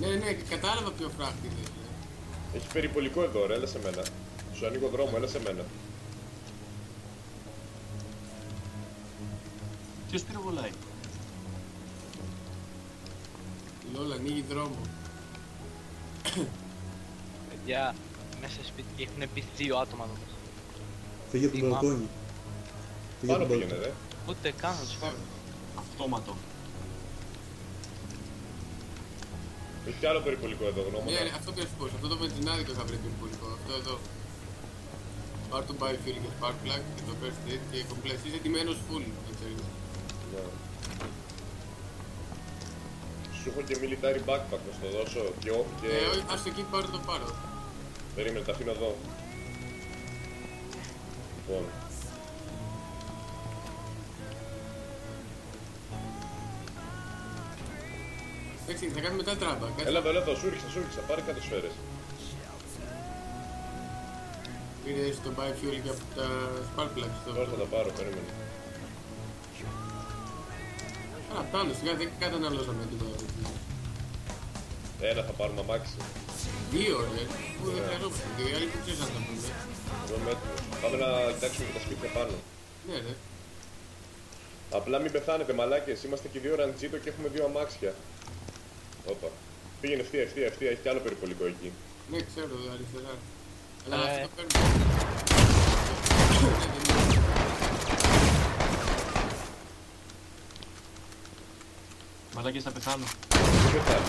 Ναι, κατάλαβα ποιο φράχτη είναι. Έχει περιπολικό εδώ, ρε, έλα σε μένα. Σου ανοίγω δρόμο, έλα σε μένα. Ποιος πυροβολάει? Λόλα, ανοίγει δρόμο. Παιδιά, μέσα στο σπίτι και έχουν μπει 2 άτομα εδώ μέσα. Φύγε από τον μπαλκόνι. Πάνω πήγαινε, ρε. Ούτε καν να τους φάμε. Αυτόματο. Έχει κι άλλο περιπολικό εδώ, γνώμονα. Ναι, αυτό και σου πω, αυτό το βενζινάδικο θα βρει περιπολικό. Αυτό εδώ. Πάρ' το biofuel και spark plug και το first aid και complex. Είσαι ετοιμένος full, να ξέρεις. Ναι. Σου έχω και military backpack, να στο δώσω και όχι, ας το εκεί το πάρω. Περίμενε, τα αφήνω εδώ. Λοιπόν. Εντάξει, θα κάνουμε μετά τράμπα. Έλα εδώ, σου ρίξα, πάρε κάτω σφαίρες. Πήρες το biofuel και από τα spark plugs. Τώρα θα τα πάρω, περίμενε. Α, πάνω, σιγά δεν καταναλώσαμε τίποτα. Ένα θα πάρουμε αμάξι. 2 ρε, που δεν χρειαζόμαστε. Οι άλλοι δεν ξέρεις να τα πούμε. Εγώ είμαι έτοιμος. Πάμε να κοιτάξουμε και τα σπίτια πάνω. Ναι, ρε. Απλά μην πεθάνετε μαλάκες, είμαστε και 2 ραντζίτο και έχουμε 2 αμάξια. Όπα. Πήγαινε ευθεία, έχει κι άλλο περιπολικό εκεί. Ναι, ξέρω, αριστερά. Αλλά αυτό το παίρνω. Μαλάκες θα πεθάνω. Δεν πεθάνεις.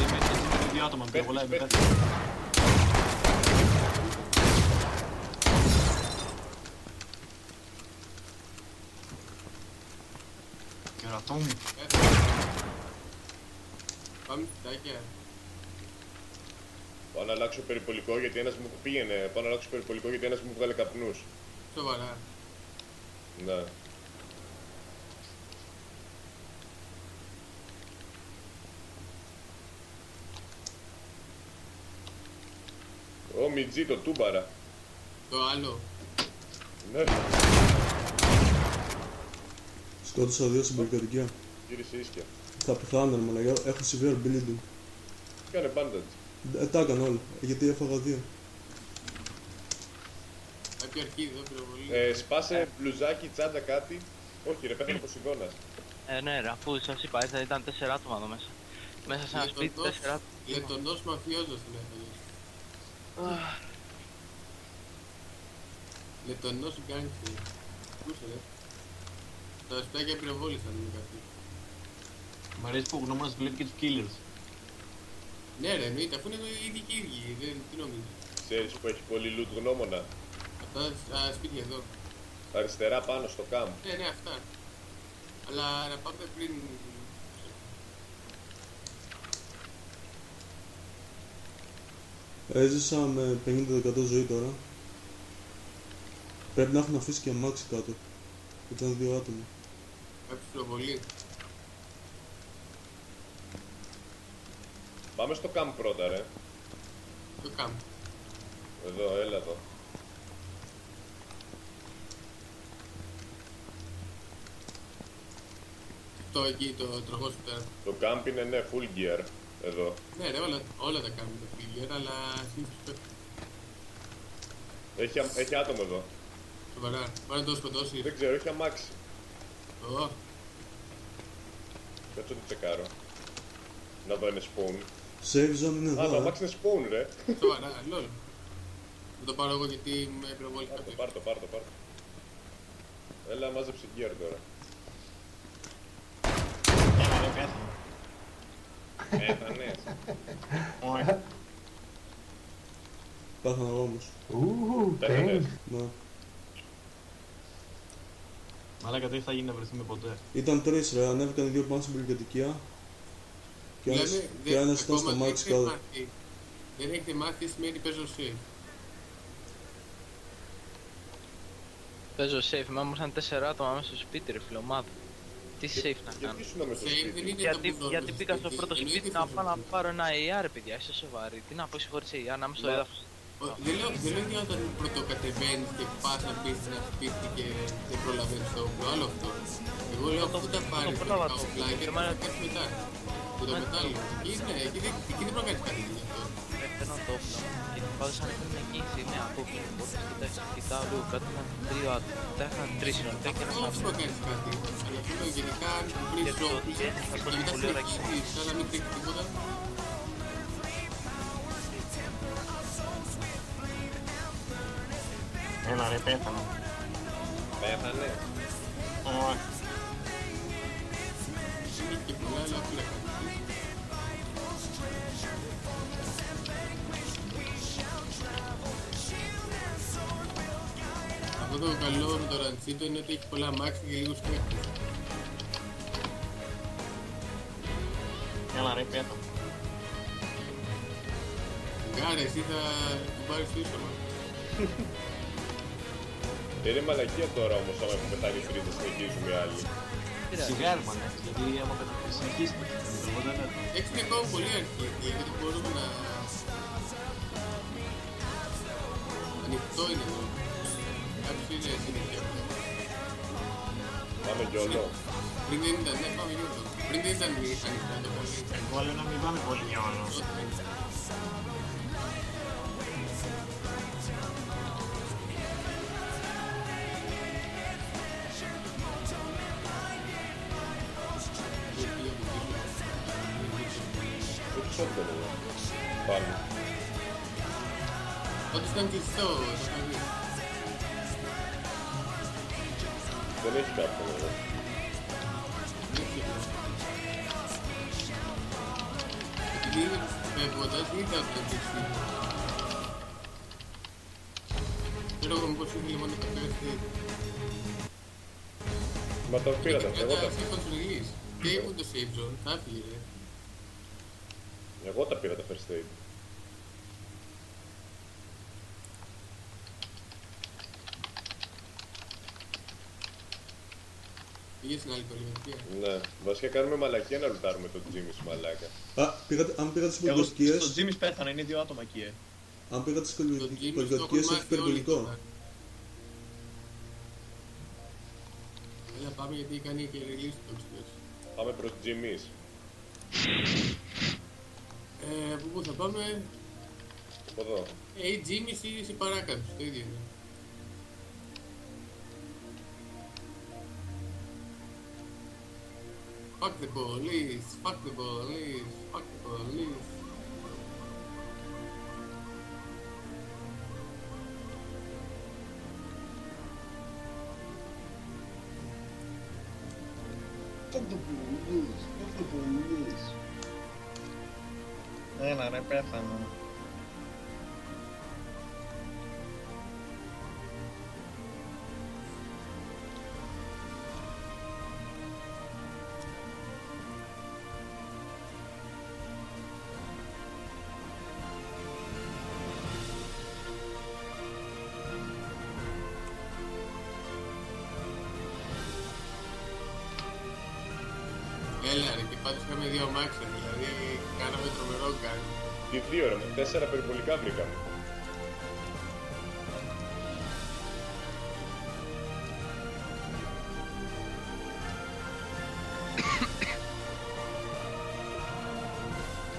Είναι 2 άτομα, με πυροβολάει μετά. Κερατό μου. Πάμε σπιτάκια. Πάω να αλλάξω περιπολικό γιατί ένας μου πήγαινε. Πάω να αλλάξω περιπολικό γιατί ένας μου βγάλε καπνούς. Σοβαρά. Ναι. Ω, Μιτζί, το τούμπαρα. Το άλλο. Ναι. Σκότωσα 2 στην πολυκατοικία. Γύρισε ίσια. Θα πεθάνω, ρε μαλάκα. Έχω severe bleeding. Κάνε bandage. Τα έκανα όλα. Γιατί έφαγα 2. Κάποιο αρχίδι εδώ πυροβολή. Σπάσε μπλουζάκι, τσάντα, κάτι. Όχι, ρε, πέθανε ο Ποσειδώνας. Ναι, ρε, αφού σας είπα, ήταν 4 άτομα εδώ μέσα. Μέσα σε ένα σπίτι, 4 άτομα. Λεπτονός μαφιόζος την έφαγες. Λεπτονός γκάνγκστερ. Ακούσε, ρε. Τα σπέκια πυροβόλησαν με κάτι. Μ' αρέσει που ο γνώμονας βλέπει και τους killers. Ναι ρε, εννοείται, αφού είναι οι ίδιοι και οι ίδιοι, τι νομίζεις. Ξέρεις που έχει πολύ loot γνώμονα. Αυτά τα σπίτια εδώ. Αριστερά πάνω στο camp. Ναι, αυτά. Αλλά να πάμε πριν... Έζησα με 50% ζωή τώρα. Πρέπει να έχουν αφήσει και αμάξι κάτω. Ήταν 2 άτομα. Κάποιος προβολή. Πάμε στο camp πρώτα, ρε. Το camp. Εδώ, έλα εδώ. Το εκεί, το τροχό σου πέρα. Το camp είναι, ναι, full gear. Εδώ. Ναι ρε, όλα τα κάνουμε το figure, αλλά συνήθως Έχει άτομο εδώ. σοβαρά. Μπορεί να το σκοτώσει. Δεν ξέρω, έχει αμάξι. Ω, Κάτσε το τσεκάρω. Να δω είναι spawn. Save zone είναι Α, το εδώ. αμάξι είναι spawn, ρε. σοβαρά, λόλ. Δεν το πάρω εγώ γιατί με προβόλει κάποιος. Πάρ' το. Έλα, μάζεψε gear τώρα. Έλα, ρε, πέθανε. Πέθανες. Όχι. Πάθανα εγώ όμως. Πέθανες. Ναι. Μαλάκα, δεν θα γίνει να βρεθούμε ποτέ. Ήταν 3 ρε, ανέβηκαν οι 2 πάνω στην πολυκατοικία. Και ένας ήταν στο μάξι κάτω. Δεν έχετε μάθει τι σημαίνει παίζω safe. Παίζω safe, μα όμως ήταν 4 άτομα μέσα στο σπίτι, ρε φίλε, ομάδα. Τι safe να κάνω. Γιατί σου να με στο Safe δεν σπίτι. είναι Γιατί πήγα στο πρώτο σπίτι να πάω να πάρω ένα AR, παιδιά, είσαι σοβαρή. Τι να πω, χωρίς AR, να είμαι στο έδαφος. Δεν λέω ότι όταν πρωτοκατεβαίνεις και πας να πεις ένα σπίτι και δεν προλαβαίνεις το όπλο, άλλο αυτό. Εγώ λέω αφού τα πάρεις τα όπλα και να κάνεις μετά. Και το μετά λέω, εκεί δεν πρέπει να κάνεις κάτι γι' αυτό. Παίρνω το όπλο και την πάω σαν να είναι εκεί, είναι απόψε. Οπότε κοιτάω λίγο κάτω, ήταν 3 άτομα. Τα είχαν 3 συνολικά και ένας Όχι να κάνεις κάτι. Αλλά αυτό γενικά αν βρεις όπλο και μετά συνεχίσεις σαν να μην τρέχει τίποτα. Έλα, ρε, πέθανε. Πέθανε. Όχι. Είναι και πολλά, αλλά όλα κάτι. Αυτό το καλό με το ραντσίτο είναι ότι έχει πολλά αμάξι και λίγους παίκτες. Έλα, ρε, πέθανε. Γκάρε, εσύ θα του πάρεις πίσω μας. Είναι μαλακία τώρα όμως, άμα έχουν πεθάνει οι τρεις, θα συνεχίζουν οι άλλοι. Σιγά, ρε, μάνα, γιατί άμα συνεχίσετε. Έχεις και ακόμα πολύ αρχίδια, γιατί μπορούμε να... Ανοιχτό είναι εδώ. Κάποιος είναι συνεχεία. Πάμε κι όλο. Πριν δεν ήταν, ναι, πάμε γι' όλο. Πριν δεν ήταν ανοιχτό το πολύ. Εγώ λέω να μην πάμε πολύ για όλο. Όχι shotgun εδώ. Πάμε. Όντως ήταν κλειστό, το είχα δει. Δεν έχει κάποιον εδώ. Επειδή φεύγοντας είδα ότι ήταν κλειστή. Ξέρω εγώ μήπως ήθελε μόνο το πέφτει. Μα το πήρα τα εγώ τα. Σύμφωνος release. Και ήμουν το safe zone, θα έφυγε ρε. Εγώ τα πήρα τα first aid. Πήγε στην άλλη πολυματικία. Ναι, βασικά κάνουμε μαλακία να λουτάρουμε τον Jimmy σου μαλάκα. Αν πήγατε στις Εγώ πολυκατοικίες, στο Jimmy's πέθανα, είναι 2 άτομα εκεί. αν πήγατε στις Το Jimmy το πολυκατοικίες έχουν έχει μάθει όλοι υπερβολικό. τώρα. Έλα πάμε γιατί κάνει και release το εξπρess. Πάμε προς Jimmy's. Από πού θα πάμε? Από εδώ. Η Jimmy's ή σε παράκαμψη, το ίδιο είναι. Fuck the police, fuck the police, fuck the police. Έλα ρε, πέθανα. Έλα ρε, και πάντως είχαμε 2 αμάξια, δηλαδή κάναμε τρομερό κάνει. Τι 2 ρε, 4 περιπολικά βρήκαμε.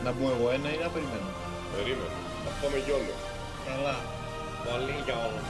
Να μπω εγώ ένα ή να περιμένω? Περίμενε, θα πάμε γιόλο. Καλά. Πολύ γιόλο.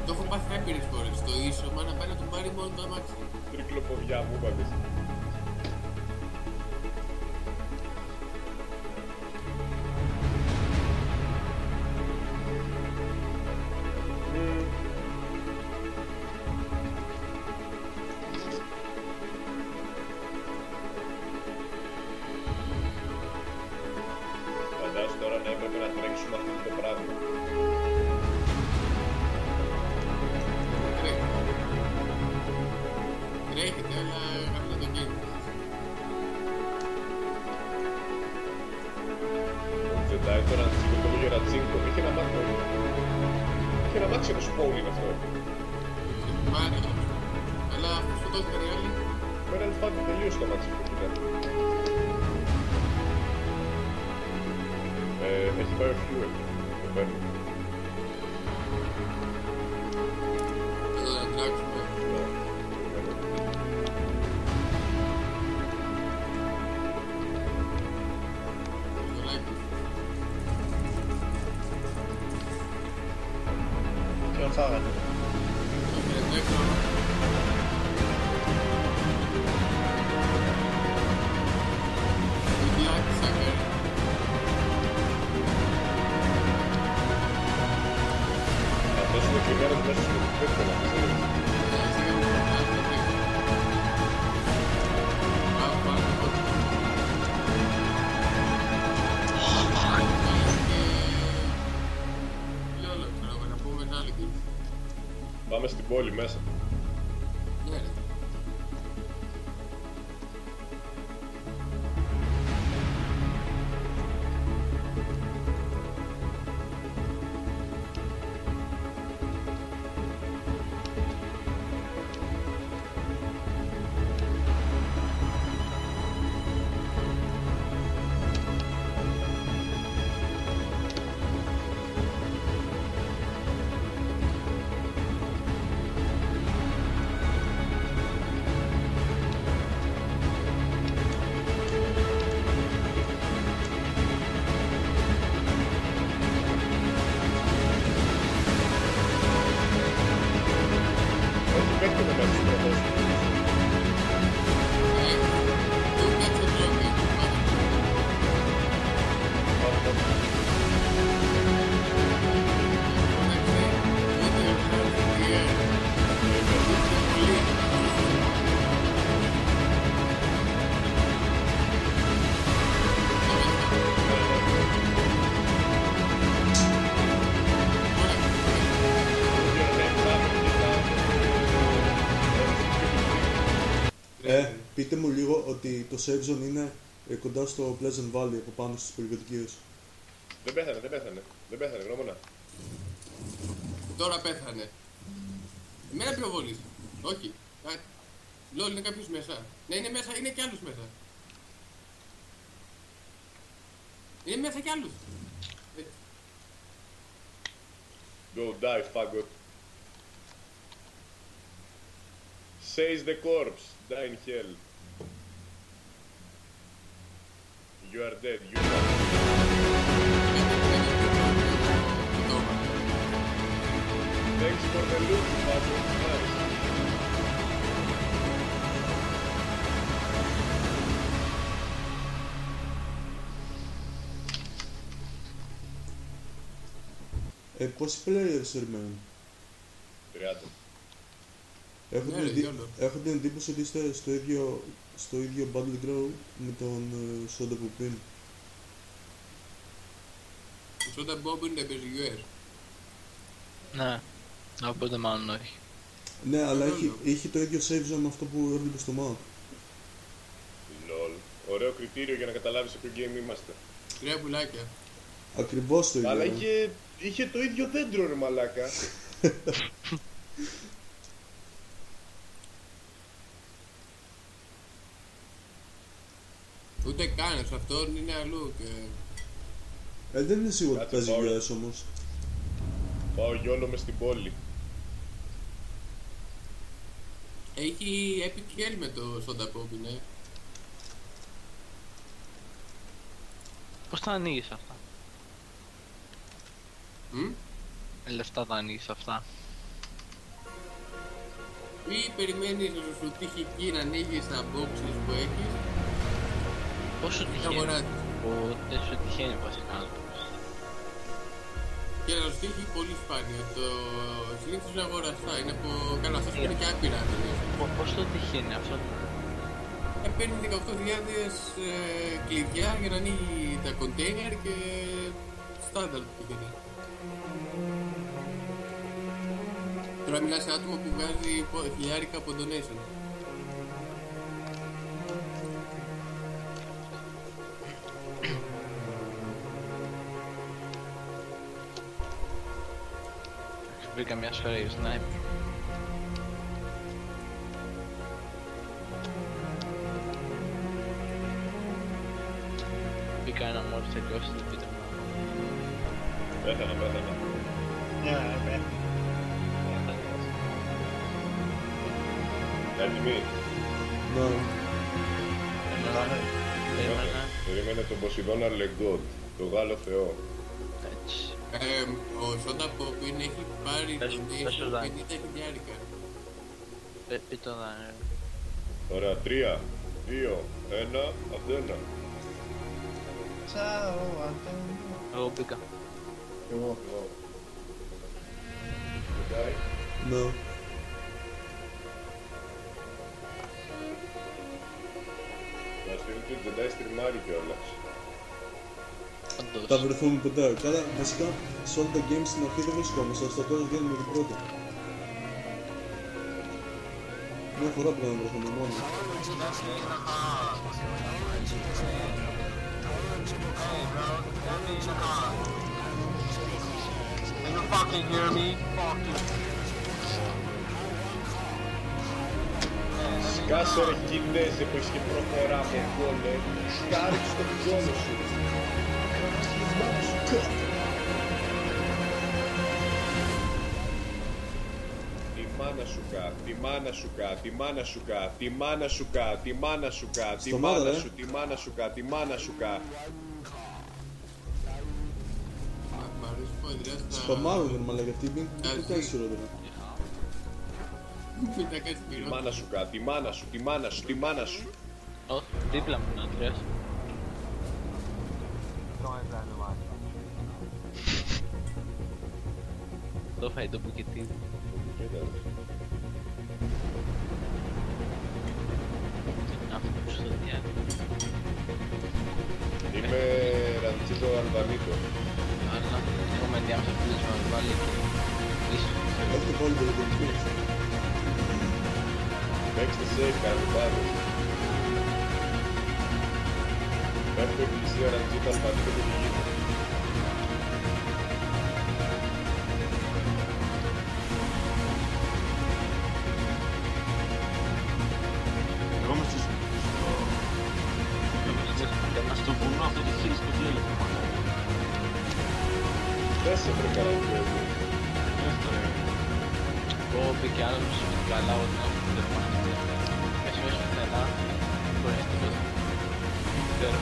Το έχω πάθει άπειρες φορές. Το ίσωμα να πάει να τον πάρει μόνο το αμάξι. Τρικλοποδιά μου είπατε. Φαντάζομαι τώρα να έπρεπε να τρέξουμε αυτό το πράγμα. Τρέχετε, αλλά γράφετε το κίνημα. Ο Τζεντάι τώρα αντιστοιχεί το λόγιο Ρατσίνκο. Είχε ένα μάτι. Είχε ένα μάτι όπως πόλη είναι αυτό. Μάτι. Αλλά αυτό το έκανε άλλη. Με έναν φάντη τελείωσε το μάτι αυτό. Έχει πάει ο fuel. Το παίρνω. Εδώ να τράξουμε. Ποιον φάγανε? Αυτός είναι και μέρος μέσα στο πέτρο να ξέρεις. Πάμε στην πόλη μέσα. Ναι. πείτε μου λίγο ότι το save zone είναι κοντά στο Pleasant Valley από πάνω στις πολυκατοικίες. Δεν πέθανε, γνώμονα. Τώρα πέθανε. Εμένα πυροβολείς. Όχι. Λόλ, είναι κάποιος μέσα. Ναι, είναι μέσα, είναι κι άλλους μέσα. Είναι μέσα κι άλλους. Go die, faggot. Says the corpse. Die in hell. You are dead. You are dead. Thanks for the loot, faggot. Nice. Πόσοι players περιμένουν? 30. Έχω την εντύπωση ότι είστε στο ίδιο Battle Ground με τον Soda που πριν. Ο Soda Bob είναι παίζει US. Ναι, οπότε μάλλον όχι. Ναι, αλλά είχε το ίδιο save zone με αυτό που έβλεπε στο map. Lol. Ωραίο κριτήριο για να καταλάβεις σε ποιο game είμαστε. 3 πουλάκια. Ακριβώς το ίδιο. Αλλά είχε το ίδιο δέντρο, ρε μαλάκα. Ούτε καν, σε αυτόν είναι αλλού και... Δεν είναι σίγουρο ότι παίζει US όμως. Πάω γιόλο μες στην πόλη. Έχει Epic Hell με το Soda Pop, ναι. Πώς τα ανοίγεις αυτά? Λεφτά τα ανοίγεις αυτά? Ή περιμένεις να σου τύχει εκεί να ανοίγεις τα boxes που έχεις. Πόσο τυχαίνει? Ποτέ σου τυχαίνει βασικά. Και να σου τύχει πολύ σπάνια. Το συνήθως είναι αγοραστά, είναι από καλά, αυτός που είναι και άπειρα. Πώς το τυχαίνει αυτό? Παίρνει 18.000 κλειδιά για να ανοίγει τα container και στάνταρ του πήγαινε. Τώρα μιλάς σε άτομο που βγάζει χιλιάρικα από donation. Βρήκα μια σφαίρα για sniper. Μπήκα ένα μόλις τελειώσει, δεν πείτε μου. Πέθανα. Ναι. Έτοιμοι. Ναι. Περίμενε τον Ποσειδώνα Λεγκότ, τον Γάλλο Θεό. Έτσι. Ο Soda Pop έχει πάρει donation 50.000. Πείτε το δάνε. Ωραία, 3, 2, 1, Αντένα. Τσάω, Αντένα. Εγώ μπήκα. Εγώ. Jedi. Ναι. Να στείλει το Jedi στριμάρι κιόλας. Θα βρεθούμε ποτέ. Καλά, βασικά σε όλα τα games στην αρχή δεν βρισκόμαστε, στο τέλος βγαίνουμε την πρώτη. Μια φορά πρέπει να βρεθούμε μόνο. Σκάσε ρε Κινέζε που είσαι και προφορά από κόλλε. Σκάριξε το πιγκόλο σου. Τη μάνα σου κα, τη μάνα σου κα, τη μάνα σου κα, τη μάνα σου κα, τη μάνα σου κα, τη μάνα σου, τη μάνα σου κα, τη μάνα σου κα. Σπαμάρουν ρε μαλάκα αυτοί, μην κάνεις χειρότερα. Τη μάνα σου κα, τη μάνα σου, τη μάνα σου, τη μάνα σου. Όχι, δίπλα μου είναι ο Ανδρέας. Το φάει το μπουκετίδι. Αυτό στο διάλογο. Είμαι Ραντσίτο Αλβανίτο. Αλλά έχουμε ενδιάμεσα φίλες μας βάλει πίσω. Έχετε βάλει το λεπτό. Παίξτε safe, κάνετε πάνω. Έχουμε εκκλησία να τζίτα αλφαβήτο και γίνεται. Εγώ είμαι στο βουνό αυτό της χείλης που λέγεται. Δεν σε βρήκα να βγει. Εγώ είπε κι άλλος καλά ότι να μην τερμάτιζε. Εσύ όσο πουθενά, μπορεί να το ξέρω.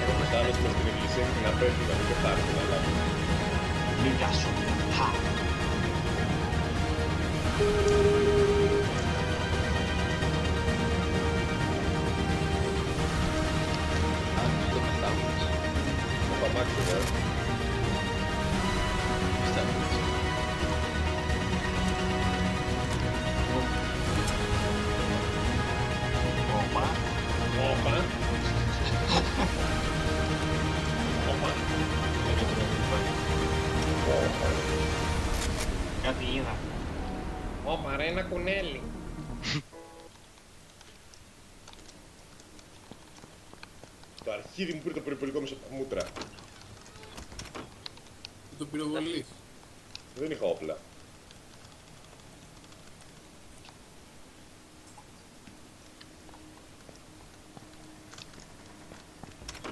Εγώ με στάλος μες στην εκκλησία και να πέφτει να μην πεθάρει την αλάβη. Λίγα σου. Χα. Αν το μετάβουνες. Το παμάξι εδώ. Πιστεύω. Όπα. Όπα. Κάτι είδα. Όπα ρε, ένα κουνέλι. Το αρχίδι μου πήρε το περιπολικό μέσα από τα μούτρα. Το πυροβολείς. Δεν είχα όπλα.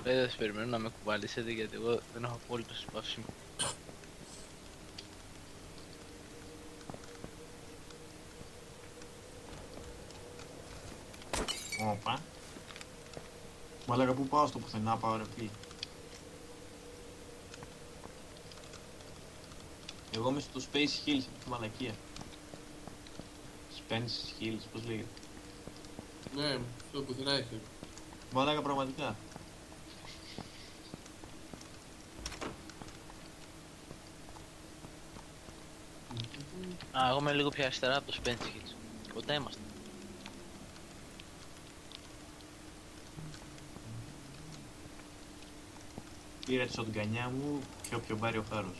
Δεν σας περιμένω να με κουβαλήσετε γιατί εγώ δεν έχω απόλυτο σπάσιμο. Όπα. Μαλάκα που πάω στο πουθενά, πάω ρε φίλε. Εγώ είμαι στο Space Hills, από τη μαλακία. Spence Hills, πώς λέγεται. Ναι, το πουθενά είσαι. Μαλάκα πραγματικά. Α, εγώ είμαι λίγο πιο αριστερά από το Spence Hills. Κοντά είμαστε. Πήρα τη σοτγκανιά μου και όποιο πάρει ο χάρος.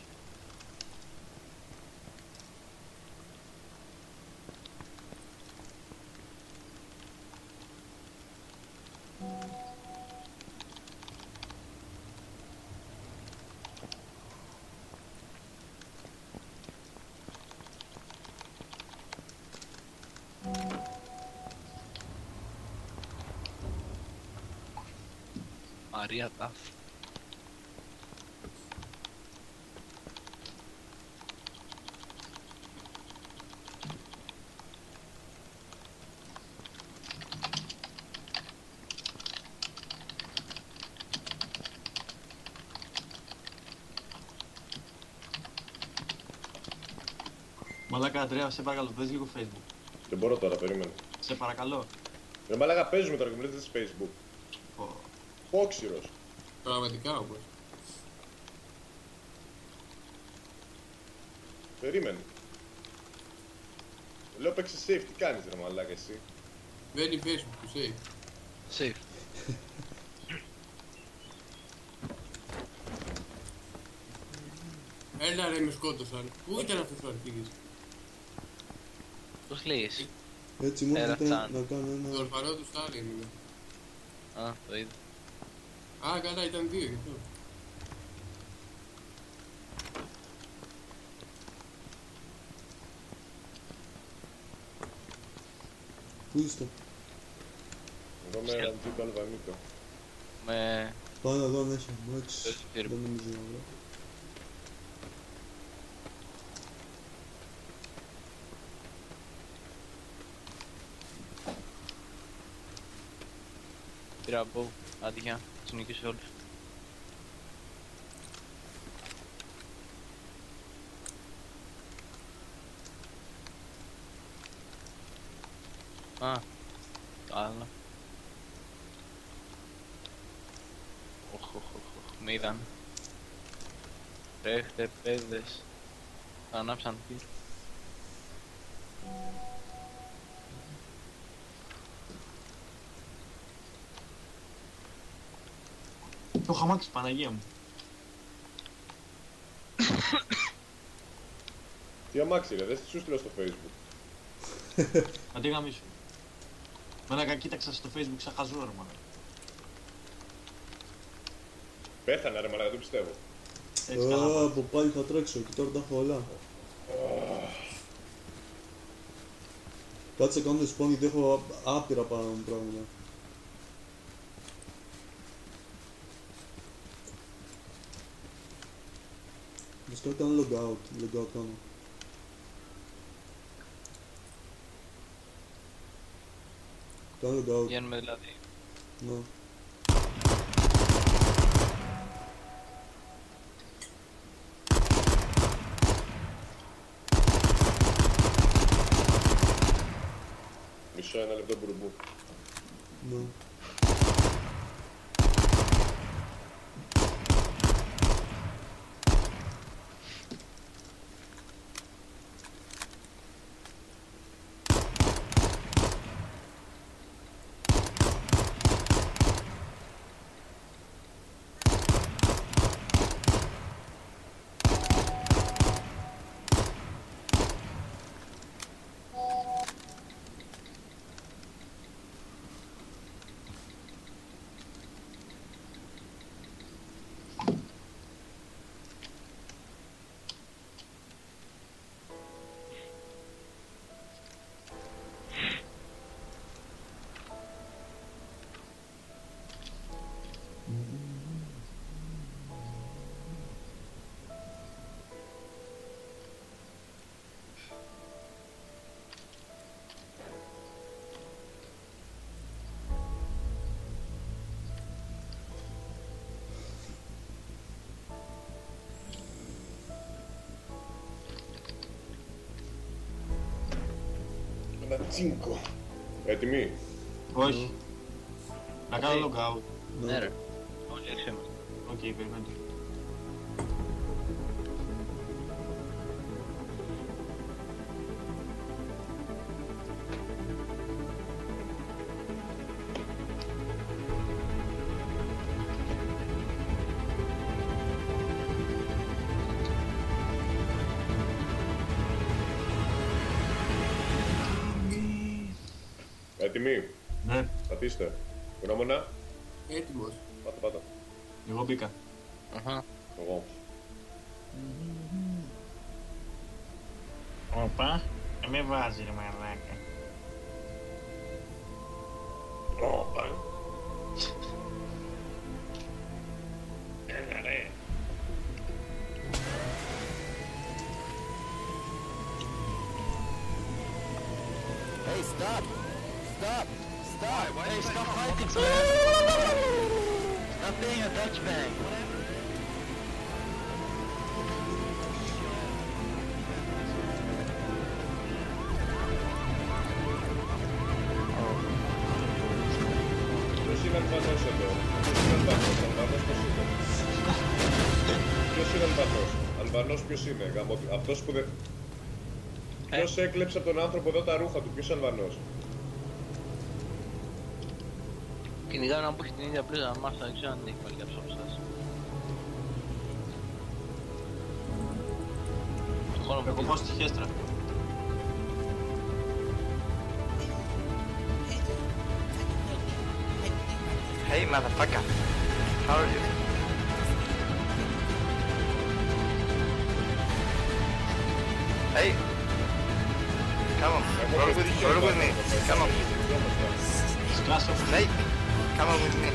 Μαρία Τάφ. Μαλάκα Αντρέα, σε παρακαλώ, δες λίγο Facebook. Δεν μπορώ τώρα, περίμενε. Σε παρακαλώ. Ρε μαλάκα, παίζουμε τώρα και μου λέτε στο Facebook. Πω. Πόξυρος. Πραγματικά όμως. Περίμενε. Λέω παίξε safe, τι κάνεις ρε μαλάκα εσύ. Μπαίνει Facebook του safe. Safe. Έλα ρε, με σκότωσαν. Πού ήταν αυτός ο αρχίδης? Πώς λέγεσαι? Έτσι μόνο Έλα, ήταν Τσάν. να κάνω Το ένα... ορφανό του Στάλιν είναι. Α, το είδα. Α, καλά, ήταν δύο γι' αυτό. Πού είστε? Εγώ με Ραντζί το Αλβανίτο. Με... Πάνω εδώ μέσα, μάξ. Δεν Δεν νομίζω να βρω. Πήρα από άδεια, τους νικήσω όλους. Α, το άλλο. Με είδαν. Τρέχτε παιδες. Θα ανάψαν τι. Το χαμάκι της Παναγία μου. Τι αμάξι ρε, δεν σου στείλω στο Facebook. Αντί γαμίσου. Μαλάκα κοίταξα στο Facebook σαν χαζό ρε μαλάκα. Πέθανα ρε μαλάκα, δεν πιστεύω. Από πάλι θα τρέξω και τώρα τα έχω όλα. Κάτσε κάνω το spawn γιατί έχω άπειρα πάνω μου πράγματα. Βασικά κάνω logout κάνω. Κάνω logout. Βγαίνουμε δηλαδή. Ναι. Μισό ένα λεπτό μπουρμπού. Ναι. Ένα τσίνκο. Έτοιμοι? Όχι. Να κάνω logout. Ναι ρε. Όχι, έρχομαι. Οκ, περιμένετε. Έτοιμοι? Ναι. Πατήστε. Γνώμονα. Έτοιμος. Πάτα. Εγώ μπήκα. Αχα. Εγώ. Όπα. Με βάζει ρε μαλάκα. Όπα. Έλα ρε. Hey, stop! Stop! Stop! Hey, stop fighting, man! Stop being a Dutch bang! Ποιος είναι Αλβανός εδώ? Ποιος είναι Αλβανός? Αλβανός ποιος είναι? Ποιος είναι Αλβανός? Αλβανός ποιος είναι? Αυτός που δεν... Ποιος έκλεψε από τον άνθρωπο εδώ τα ρούχα του? Ποιος Αλβανός? Κυνηγάω έναν που έχει την ίδια πρίζα μας, δεν ξέρω αν έχει πάλι κάποιος από εσάς. Εγώ πάω στη χέστρα. Hey, motherfucker. How are you? Hey. Come on. Roll with me. Come on. Σκάσω. Snake. Come on with me.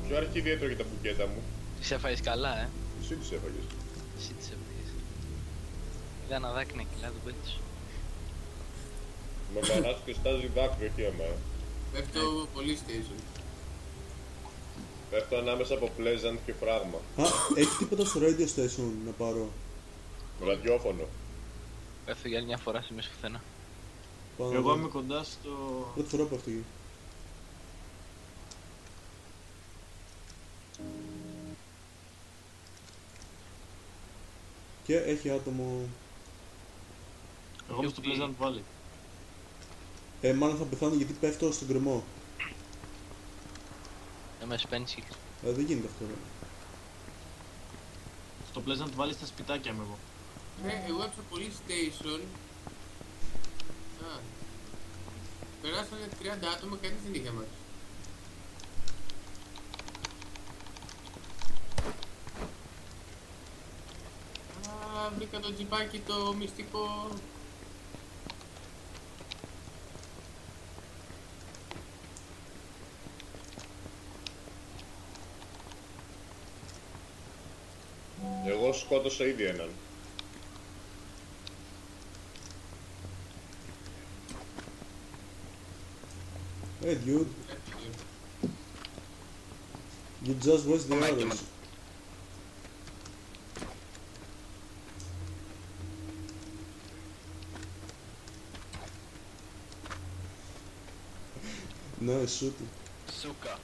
Ποιο αρχίδι έτρωγε τα μπουκέτα μου? Τις έφαγες καλά, Εσύ τις έφαγες. Εσύ τις έφαγες. Είδα ένα δάκρυ να κυλά το πέτι σου. Με μανάς και στάζει δάκρυ, όχι αμά. Πέφτω police station. Πέφτω ανάμεσα από Pleasant και Φράγμα. Α, έχει τίποτα στο radio station να πάρω? Ραδιόφωνο. Πέφτω για άλλη μια φορά σε μέση πουθενά. Πάω να Εγώ δω. είμαι κοντά στο... Πρώτη φορά που αυτή εκεί. Και έχει άτομο. Εγώ είμαι στο Pleasant Valley. Μάλλον θα πεθάνω γιατί πέφτω στον κρεμό. MS Pencil. Δεν γίνεται αυτό. Στο Pleasant Valley στα σπιτάκια είμαι εγώ. Εγώ έψα police station. Περάσανε 30 άτομα, κανείς δεν είχε μάθει. Βρήκα το τζιπάκι το μυστικό. Εγώ σκότωσα ήδη έναν. Hey dude, you just waste the arrows. Nice shooting. Σούκα.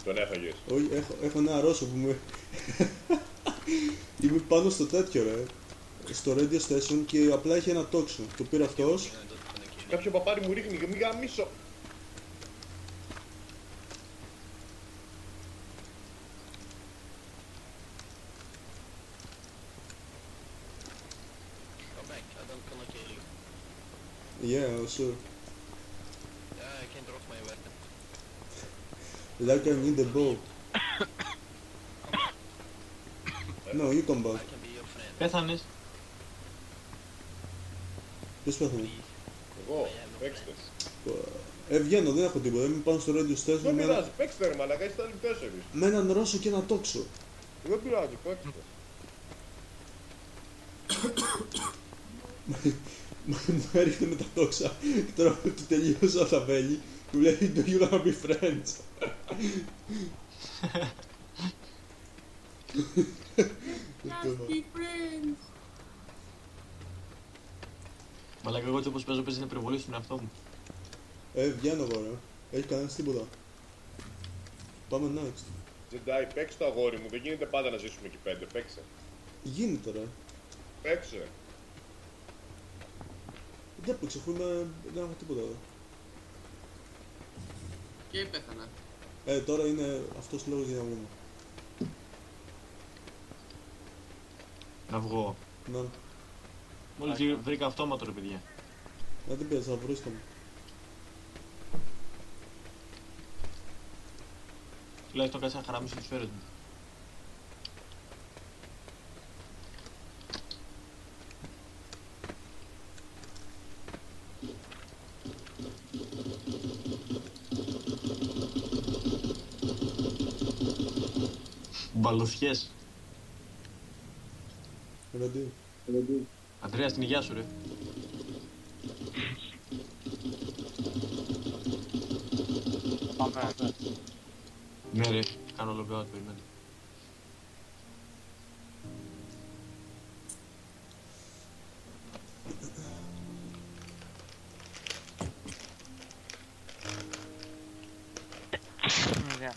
Τον έφαγες. Όχι, έχω ένα ρώσο που με... Είμαι πάνω στο τέτοιο ρε. Στο radio station και απλά είχε ένα τόξο. Το πήρε αυτός. Κάποιο παπάρι μου ρίχνει και μη γαμίσω. Come back, I don't gonna kill you. Yeah, sure. Yeah, I can drop my weapon. Like I need a bow. No, you come back. I can be your friend. Πέθανες. Ποιος πέθανε? Εγώ, παίξτε. Βγαίνω, δεν έχω τίποτα. Είμαι πάνω στο radio station Δεν με, πειράζει, παίξτε ρε μαλακά, είστε άλλοι 4. με έναν ρώσο και ένα τόξο. Δεν πειράζει, παίξτε. Μου έριχνε με τα τόξα και τώρα που του τελείωσα τα βέλη μου λέει do you wanna be friends? Let's be friends. Μαλάκα, εγώ έτσι όπως παίζω παίζει να υπερβολή στον εαυτό μου. Βγαίνω εγώ ρε. Έχει κανένας τίποτα. Πάμε next. Jedi, παίξε το αγόρι μου, δεν γίνεται πάντα να ζήσουμε εκεί 5, παίξε. Γίνεται ρε. Παίξε. Δεν παίξε αφού δεν έχω τίποτα εδώ. Και πέθανα. Τώρα είναι αυτός λόγος για να βγούμε. Να βγω. Να. Μόλις βρήκα αυτόματο ρε παιδιά. Δεν πειράζει, θα βρίσκω μου. Τουλάχιστον κάτσε να χαράμισω τις σφαίρες μου. Μπαλωθιές. Ready. Αντρέα, στην υγεία σου ρε. Πάμε. Ναι ρε, κάνω logout, περιμένω. Ωραία.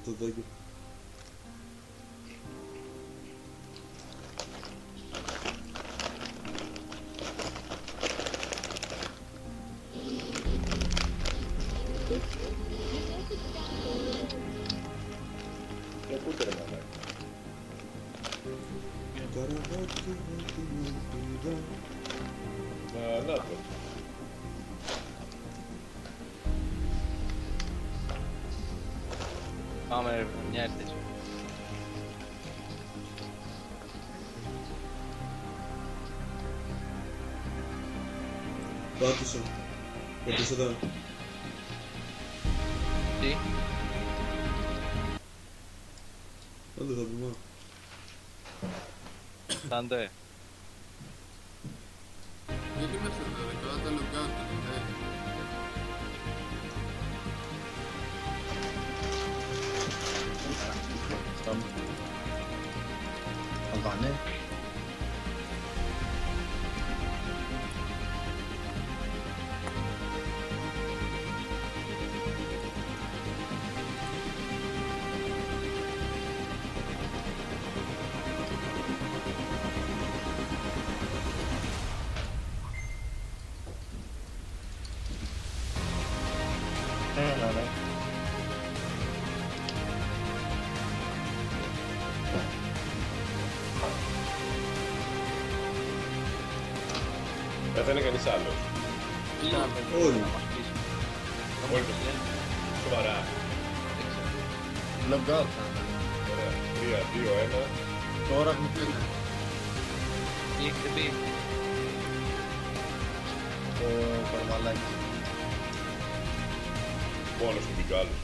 Το τάκι. Και ακούτε ρε μαλάκα. Καραβάκι με την ελπίδα. Να το. Πάμε ρε, μια έρθεις. πάτησα. Πατήσατε. Τι? Άντε θα πούμε. Τάντε. Γιατί είμαστε εδώ, ρε, καλά τα lookout του, ναι. Αλβάνε. Έλα ρε. Πέθανε κανείς άλλος. Όλοι. Όλοι. Σοβαρά. Lookout. Ωραία. 3, 2, 1. Τώρα έχουμε πει. Τι έχετε πει? Το παραμαλάκι. Μόνος του μπήκε ο άλλος.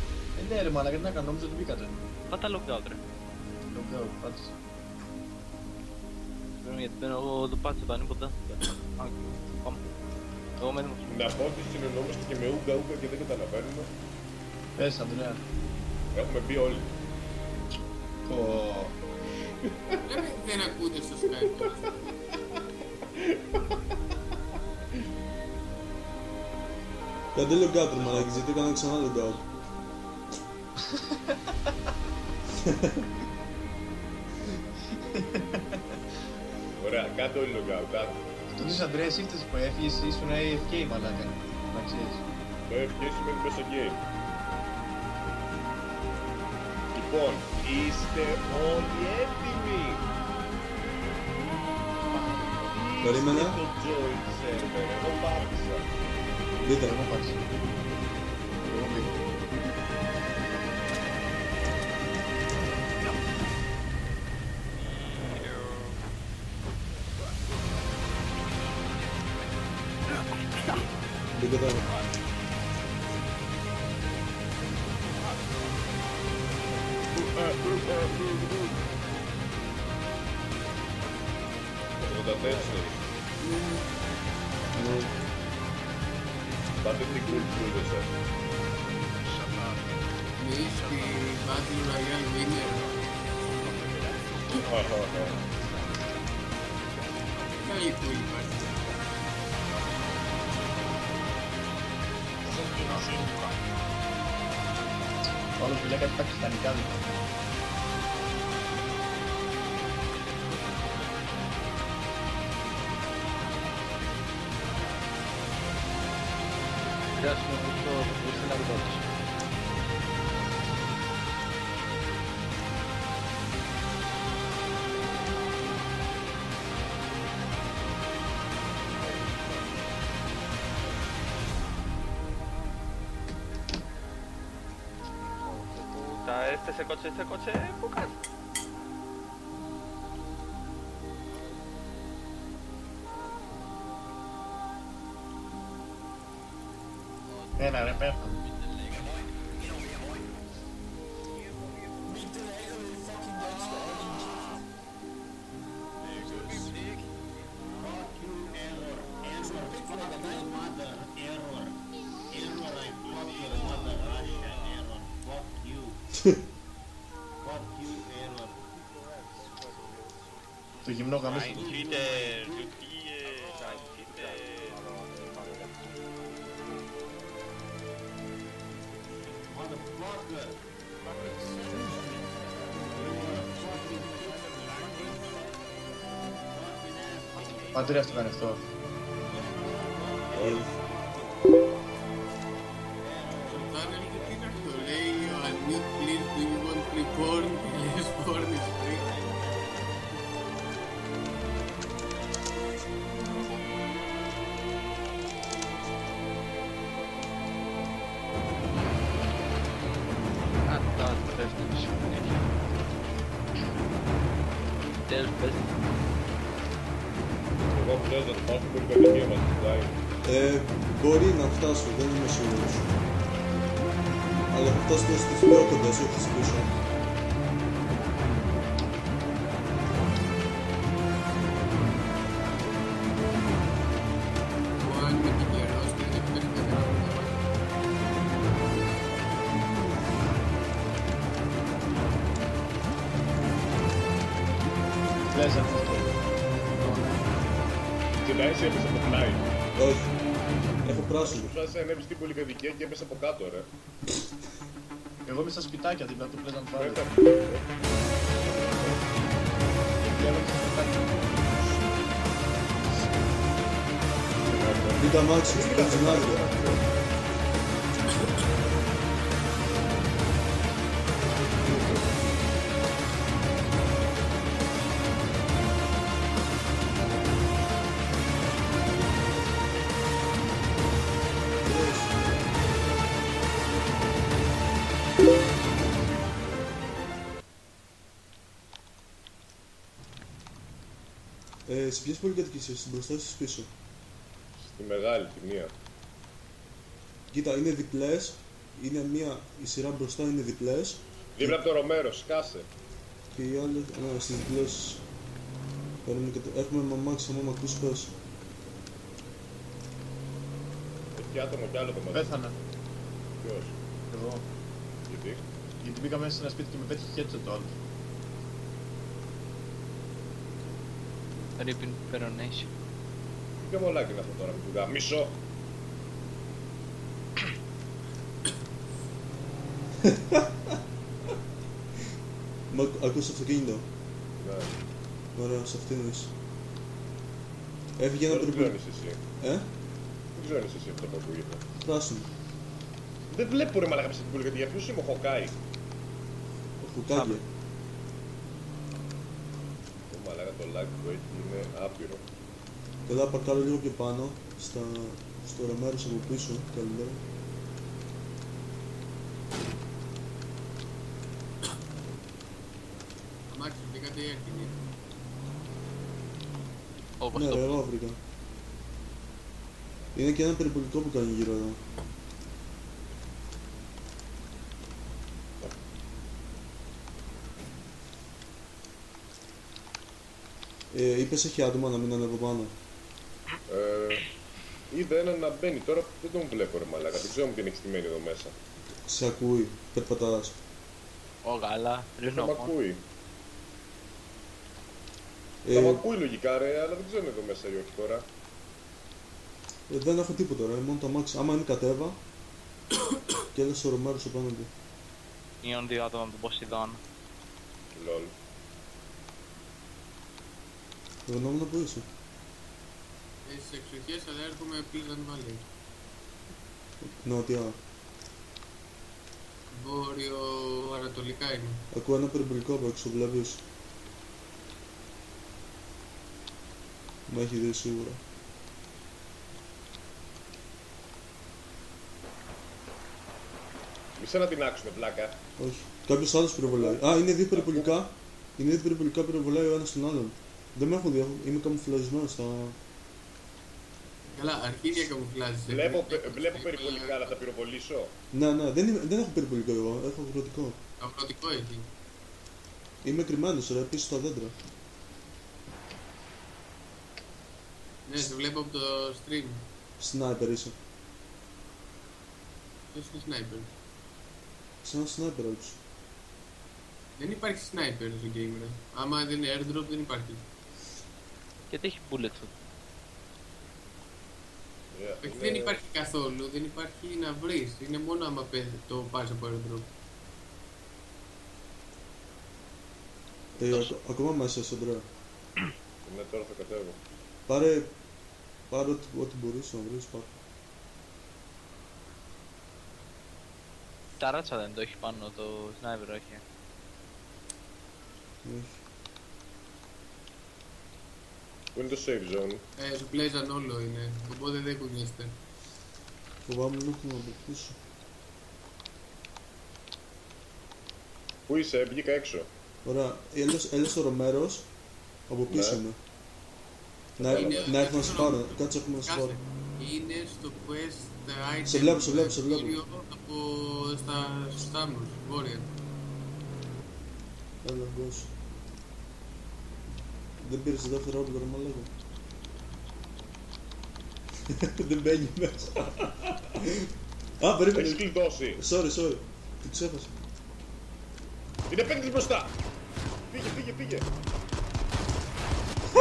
Ναι ρε μαλάκα, τι να κάνω, νόμιζα ότι μπήκατε. Πάτα lookout ρε. Lookout, πάτησε. Γιατί μπαίνω εγώ το πάτησα το ανίποτα. Πάμε. Εγώ μένω. Να πω ότι συνεννόμαστε και με ούγκα ούγκα και δεν καταλαβαίνουμε. Πες Ανδρέα. Έχουμε μπει όλοι. Δεν ακούτε στο Skype τώρα. Κάντε lookout ρε μαλάκες, γιατί έκανα ξανά lookout. Ωραία, κάντε όλοι lookout, άντε. Το δεις Ανδρέας ήρθες που έφυγες, ήσουν AFK μαλάκα. Να ξέρεις. Το FK σημαίνει μέσα game. Λοιπόν, είστε όλοι έτοιμοι. Περίμενε. Είστε το join server, εγώ πάτησα. Δείτε. Εγώ πάτησα. Εγώ μπήκα. Δείτε τώρα. Πάτε την κουλτούρα σας. Εμείς στη Battle Royale Winner. Καλή που υπάρχει. Ο άλλος μιλάει κάτι πακιστανικά δηλαδή. Χρειάζομαι αυτό που ήρθε να ρωτήσω. Este coche, buscar. Ένα ρε πέφτω. Το γυμνό γαμίσου. Πατρία αυτό κάνει αυτό. Σολτάνε έλεγε τι είναι αυτό, λέει unmute please, do you want free porn? Yes, porn is free. Εγώ που λέω να το πάω στην πολυκατοικία μας, ζητάει. Μπορεί να φτάσω, δεν είμαι σίγουρος. Αλλά έχω φτάσει στη φιλόκοντα, όχι στη πίσω. Αν είμαι τυχερός και δεν έχει πέσει κανένα πρόβλημα. Λες αυτό. Και εσύ έπεσε από την άλλη. Όχι. Έχω πράσινο. Προσπάθησε να ανέβει στην πολυκατοικία και έπεσε από κάτω, ρε. Εγώ είμαι στα σπιτάκια δίπλα από το Pleasant Valley. Πέτα. Μπήκα μάξι, στο πενζινάδικο. Σε ποιες πολυκατοικίες είσαι, στην μπροστά ή στις πίσω? Στη μεγάλη, τη μία. Κοίτα, είναι διπλές, είναι η σειρά μπροστά είναι διπλές. Δίπλα από το Ρομέρο, σκάσε. Και οι άλλες, ναι, στις διπλές έχουμε μαμάξι, άμα μ' ακούς πες. Έχει άτομο κι άλλο το μαζί. Πέθανα. Ποιος? Εγώ. Γιατί? Γιατί μπήκα μέσα σε ένα σπίτι και με πέτυχε headset το άλλο. Ripping Peronation. Τι μολάκι είναι αυτό τώρα που του γαμίσω. Μα ακούς το αυτοκίνητο? Ναι. Ωραία, σε αυτήν είσαι. Έφυγε ένα Δεν περιπολικό. ξέρεις εσύ. Δεν ξέρεις εσύ αυτό που ακούγεται. Πράσινο. Δεν βλέπω ρε μαλάκα στην πολυκατοικία. Ποιος είμαι ο Χοκάι? Ο Χουκάγια. Το μαλάκα το lag που έχει είναι άπειρο. Εδώ παρκάρω λίγο πιο πάνω, στο ρεμέρος από πίσω, καλύτερα. Αμάξι, βρήκατε ή έρχεται. Όπως Ναι, το ρε, εγώ βρήκα. Είναι και ένα περιπολικό που κάνει γύρω εδώ. Είπες έχει άτομα να μην ανέβω πάνω. Είδα έναν να μπαίνει τώρα, δεν τον βλέπω ρε μαλάκα. Δεν ξέρω αν την έχει στημένη εδώ μέσα. Σε ακούει, περπατάς. Ω γάλα, Θα ρίχνω μ' μόνο. ακούει. Θα μ' ακούει λογικά ρε, αλλά δεν ξέρω αν είναι εδώ μέσα ή όχι τώρα. Δεν έχω τίποτα ρε, μόνο το αμάξι. Άμα είναι κατέβα και έλα στο ρομέρος απέναντι. Είναι δύο άτομα από τον Ποσειδώνα. Λολ. Γνώμη που είσαι. Στις εξοχές αλλά έρχομαι Pleasant Valley. Νότια. Βόρειο-ανατολικά είναι. Ακούω ένα περιπολικό από έξω, βλέπεις. Μ' έχει δει σίγουρα. Μισέ να την άξουνε πλάκα. Όχι. Κάποιος άλλος πυροβολάει. Α, είναι δύο περιπολικά. Είναι δύο περιπολικά, πυροβολάει ο ένας τον άλλον. Δεν με έχω δει, είμαι καμουφλαζισμένος στα... Καλά, αρχίδια καμουφλάζεις. Βλέπω περιπολικά, αλλά θα πυροβολήσω. Ναι, δεν έχω περιπολικό εγώ, έχω αγροτικό. Αγροτικό έχει. Είμαι κρυμμένος ρε, πίσω στα δέντρα. Ναι, σε βλέπω από το stream. Σνάιπερ είσαι. Ποιος είναι sniper? Σαν σνάιπερ όντως. Δεν υπάρχει sniper στο game ρε. Άμα δεν είναι airdrop δεν υπάρχει. Γιατί έχει bullet. Όχι, δεν υπάρχει καθόλου, δεν υπάρχει να βρεις. Είναι μόνο άμα το πάρεις από airdrop. Ακόμα μέσα στον τρέα. Ναι, τώρα θα κατέβω. Πάρε ό,τι μπορείς να βρεις πάρε. Ταράτσα δεν το έχει πάνω, το sniper όχι. Όχι. Πού είναι το save zone? Σου Pleasant όλο είναι, οπότε δεν κουνιέστε. Φοβάμαι να έχουμε από πίσω. Πού είσαι, βγήκα έξω. Ωραία, έλα στο Ρομέρος, από πίσω Ναι. είμαι. Να έρθω να σε πάρω, κάτσε έχουμε να σε πάρω. είναι στο quest item. Σε βλέπω. Από στους θάμνους, βόρεια. Έλα, μπος. Δεν πήρες το δεύτερο όπλο, ρε μαλάκα. Δεν μπαίνει μέσα. Α, περίμενε. Έχεις κλειδώσει. Sorry. Τι ξέχασα. Είναι πέντε μπροστά. Φύγε.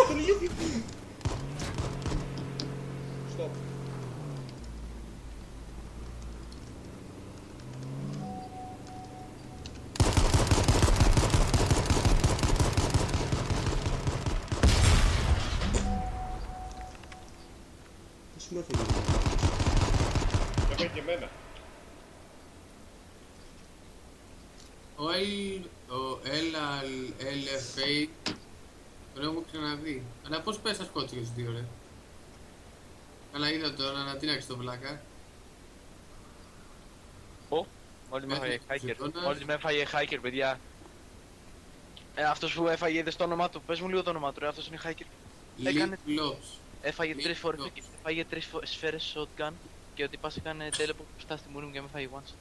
Τον ηλίθιο. Stop. Πώς μου έφαγε. Έφαγε και εμένα. Ο LFA τον έχω ξαναδεί. Αλλά πώς πες σκότωσε τους δύο ρε. Καλά είδα τώρα να τίναξε το βλάκα. Μόλις με έφαγε hacker, παιδιά. Αυτός που έφαγε, είδες το όνομά του. Πες μου λίγο το όνομά του, ρε, αυτός είναι hacker. Έφαγε 3 φορές, έφαγε 3 σφαίρες shotgun και ότι πας έκανε teleport μπροστά στη μούρη μου και με έφαγε one shot.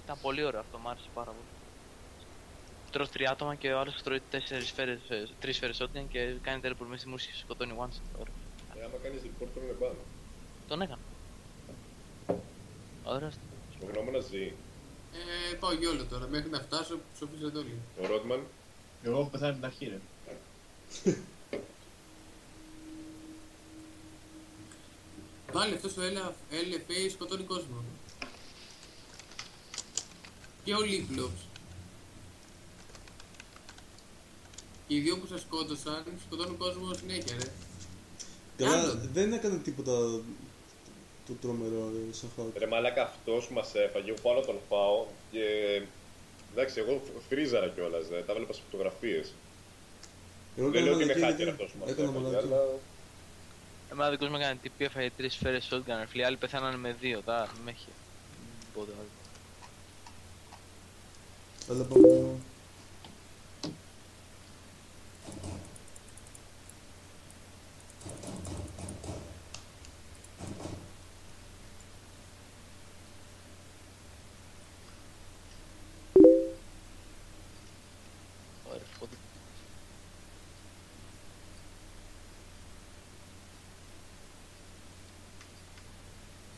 Ήταν πολύ ωραίο αυτό, μ' άρεσε πάρα πολύ. Τρως 3 άτομα και ο άλλος τρώει 3 σφαίρες shotgun και κάνει teleport μέσα στη μούρη και σκοτώνει one shot. Ωραίο. Άμα κάνεις report τον είναι πάνω. Τον έκανα. Ωραία. Ο γνώμονας ζει. Πάω για όλο τώρα, μέχρι να φτάσω που ψοφίσατε όλοι. Ο Ρότμαν. Εγώ έχω πεθάνει την αρχή ρε. Πάλι αυτό το LFA σκοτώνει κόσμο. Και ο Leaflops. Και οι δύο που σας σκότωσαν σκοτώνουν κόσμο συνέχεια ρε. Καλά, δεν έκανε τίποτα το τρομερό σαν hack. Ρε μαλάκα, αυτός που μας έφαγε, εγώ πάω να τον φάω και... Εντάξει, εγώ φρίζαρα κιόλας, τα βλέπα σε φωτογραφίες. Δεν λέω ότι είναι hacker αυτός που μας έφαγε, αλλά... Εμένα δικός μου έκανε τύπη, έφαγε 3 σφαίρες shotgun, φίλοι, άλλοι πεθάνανε με 2, τα με έχει. Πότε άλλο. Έλα πάμε.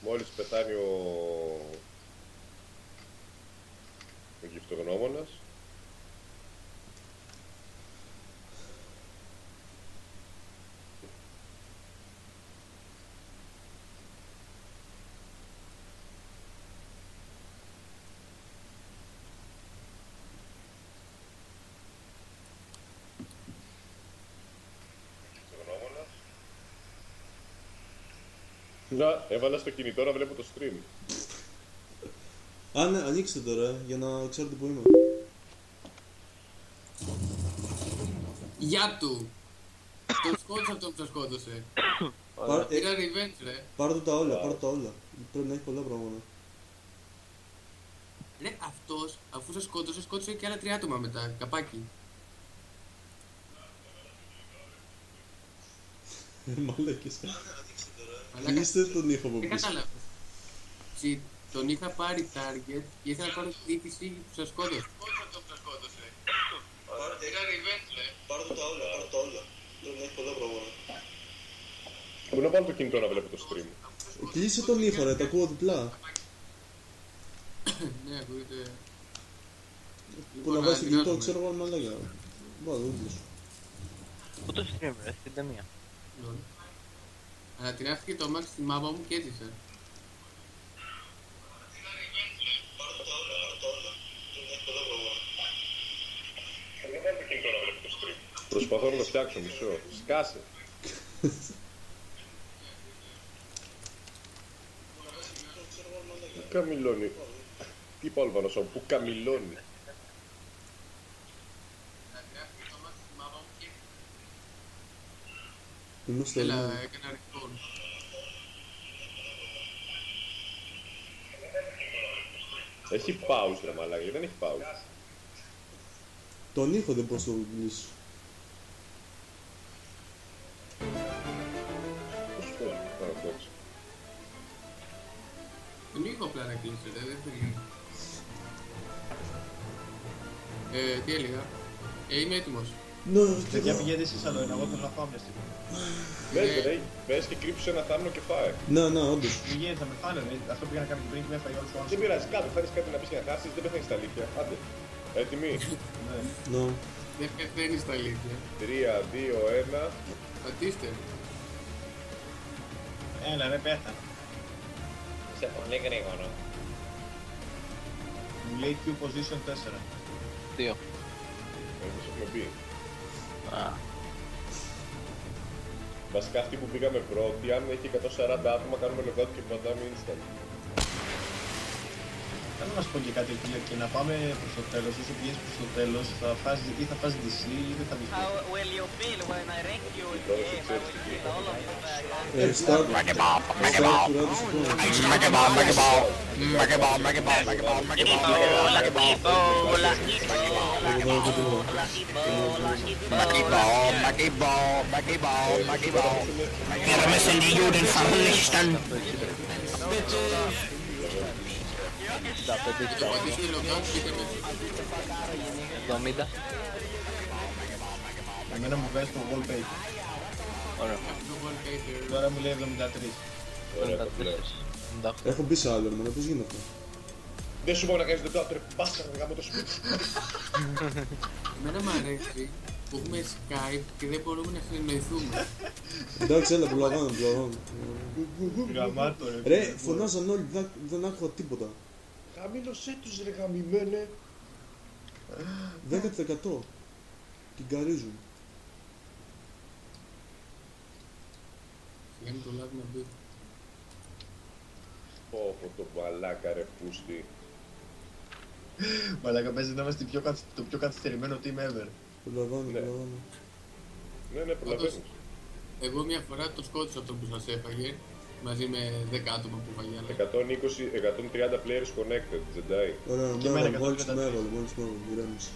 Μόλις πεθάνει ο γυφτογνώμονας. Να, έβαλα στο κινητό να βλέπω το stream. Α, ναι, ανοίξτε τώρα, για να ξέρετε που είμαι. Γεια του! Τον σκότωσε αυτό που σας σκότωσε. Πήρα revenge ρε. Πάρτε τα όλα, Πρέπει να έχει πολλά πράγματα. Ρε, αυτός, αφού σας σκότωσε, σκότωσε και άλλα 3 άτομα μετά, καπάκι. Μαλάκες. Κλείστε τον ήχο από πίσω. Δεν κατάλαβα. Τον είχα πάρει target και ήθελα να πάρω την DPC που σας σκότωσε. Πήρα revenge ρε. Πάρτε τα όλα. Πρέπει να έχει πολλά πράγματα. Πού να βάλω το κινητό να βλέπω το stream. Κλείσε τον ήχο ρε, τα ακούω διπλά. Ναι, ακούγεται. Πού να βάζεις το κινητό, ξέρω εγώ μαλάκια. Βάλω, δεν κλείσω. Πού το stream ρε, στην ταινία. Αλλά τυράφηκε το αμάξι στη μάπα μου και έζησε. Προσπαθώ να το φτιάξω μισό. Σκάσε. Πού καμιλώνει. Τι είπα όλο πάνω πού καμιλώνει. Έλα, έκανα ρεκόρ. Έχει pause ρε μαλάκα, δεν έχει pause. Τον ήχο δεν μπορείς να το κλείσεις. Xbox. Δεν έχω απλά να κλείσω, δεν θέλει. Τι έλεγα. Είμαι έτοιμος. Ναι, Παιδιά πηγαίνετε εσείς άλλο ένα, εγώ θέλω να φάω μια στιγμή. Μπες και κρύψου ένα θάμνο και φάε. Ναι, όντως. Πηγαίνετε, θα με φάνε, αυτό πήγα να κάνω πριν και με έφαγε όλους τους Δεν άνθρωποι. πειράζει, κάτω, φέρεις κάτι να πεις και να χάσεις, δεν πεθαίνεις τα αλήθεια. Άντε. Έτοιμοι. Ναι. Δεν πεθαίνεις τα αλήθεια. 3, 2, 1. Πατήστε. Έλα ρε πέθανα. Σε πολύ γρήγορο. Μου λέει Q position 4. 2. Εμείς έχουμε μπει. Α. Βασικά αυτοί που πήγαμε πρώτοι, αν έχει 140 άτομα κάνουμε logout και πατάμε instant. Θέλω να σου πω και κάτι φίλε, και να πάμε προς το τέλος, όσο πηγαίνεις προς το τέλος θα φας DC ή δεν θα βγεις. How will you feel when I rank you in the game? I will kill all of you back. Start to Πατήστε logout και είτε μέσα. 70. Εμένα μου βγάζει το wallpaper. Ωραία. Το wallpaper. Τώρα μου λέει 73. Ωραία, το λέω. 78. Έχω μπει σε άλλο, πώς γίνεται αυτό. Δεν σου πω να κάνεις logout, ρε μπάσταρ, να κάνω το σπίτι. Εμένα μου αρέσει που έχουμε Skype και δεν μπορούμε να συνεννοηθούμε. Εντάξει, έλα, προλαβάνω. Γαμάτο ρε. Ρε, φωνάζαν όλοι, δεν άκουγα τίποτα. Χαμήλωσέ τους ρε γαμημένε. 10% την καρίζουν. Σιγά το λάβει να μπει. Πω το μαλάκα ρε πούστη. Μαλάκα παίζει να είμαστε το πιο καθυστερημένο team ever. Προλαβάνω. Ναι, προλαβαίνεις. Εγώ μια φορά το σκότωσα αυτό που σας έφαγε, μαζί με 10 άτομα που φαγιάνε. 130 players connected, Jedi. Ωραία, Και εμένα μόλις 130. με έβαλε, ηρέμησε.